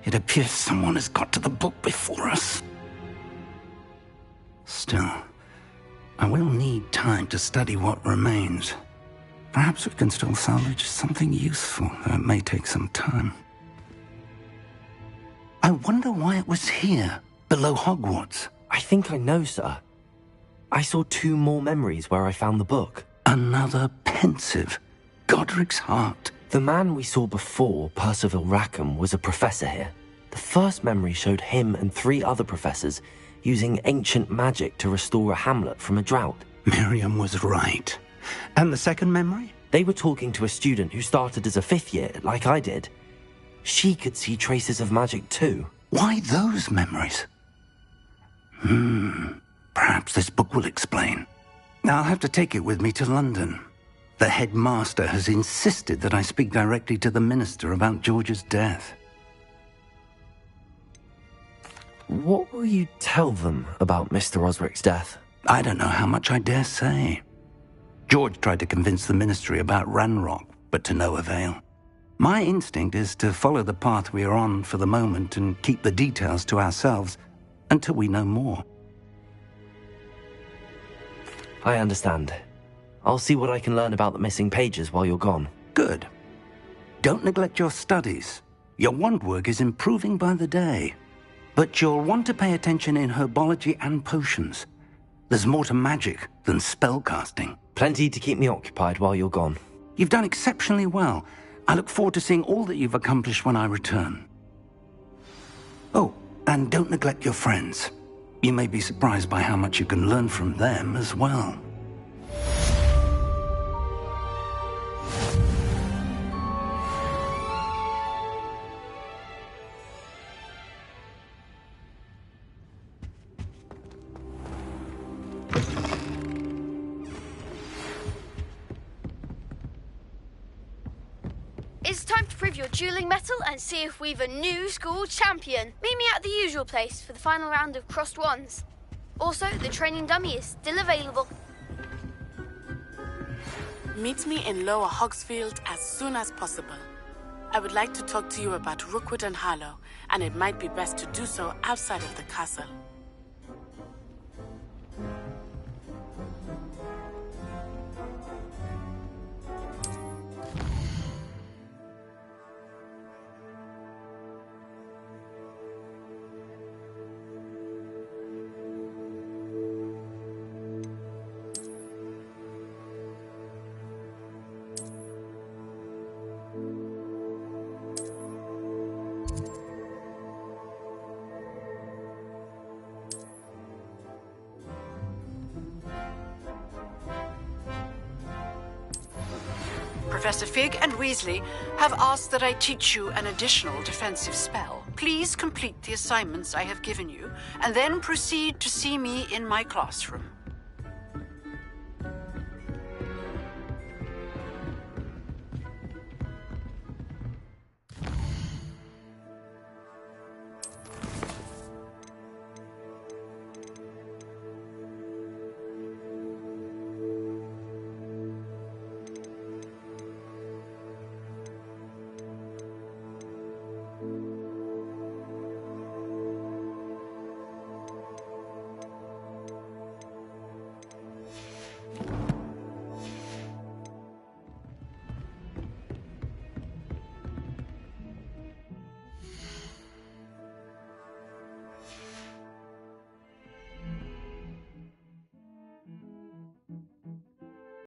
It appears someone has got to the book before us. Still, I will need time to study what remains. Perhaps we can still salvage something useful, though it may take some time. I wonder why it was here, below Hogwarts. I think I know, sir. I saw 2 more memories where I found the book. Another pensive. Godric's heart. The man we saw before, Percival Rackham, was a professor here. The first memory showed him and 3 other professors using ancient magic to restore a hamlet from a drought. Miriam was right. And the second memory? They were talking to a student who started as a 5th year, like I did. She could see traces of magic too. Why those memories? Perhaps this book will explain. I'll have to take it with me to London. The headmaster has insisted that I speak directly to the minister about George's death. What will you tell them about Mr. Osric's death? I don't know how much I dare say. George tried to convince the ministry about Ranrock, but to no avail. My instinct is to follow the path we are on for the moment and keep the details to ourselves until we know more. I understand. I'll see what I can learn about the missing pages while you're gone. Good. Don't neglect your studies. Your wand work is improving by the day. But you'll want to pay attention in herbology and potions. There's more to magic than spellcasting. Plenty to keep me occupied while you're gone. You've done exceptionally well. I look forward to seeing all that you've accomplished when I return. Oh, and don't neglect your friends. You may be surprised by how much you can learn from them as well. It's time to prove your dueling mettle and see if we've a new school champion. Meet me at the usual place for the final round of crossed wands. Also, the training dummy is still available. Meet me in Lower Hogsfield as soon as possible. I would like to talk to you about Rookwood and Harlow, and it might be best to do so outside of the castle. Professor Fig and Weasley have asked that I teach you an additional defensive spell. Please complete the assignments I have given you, and then proceed to see me in my classroom.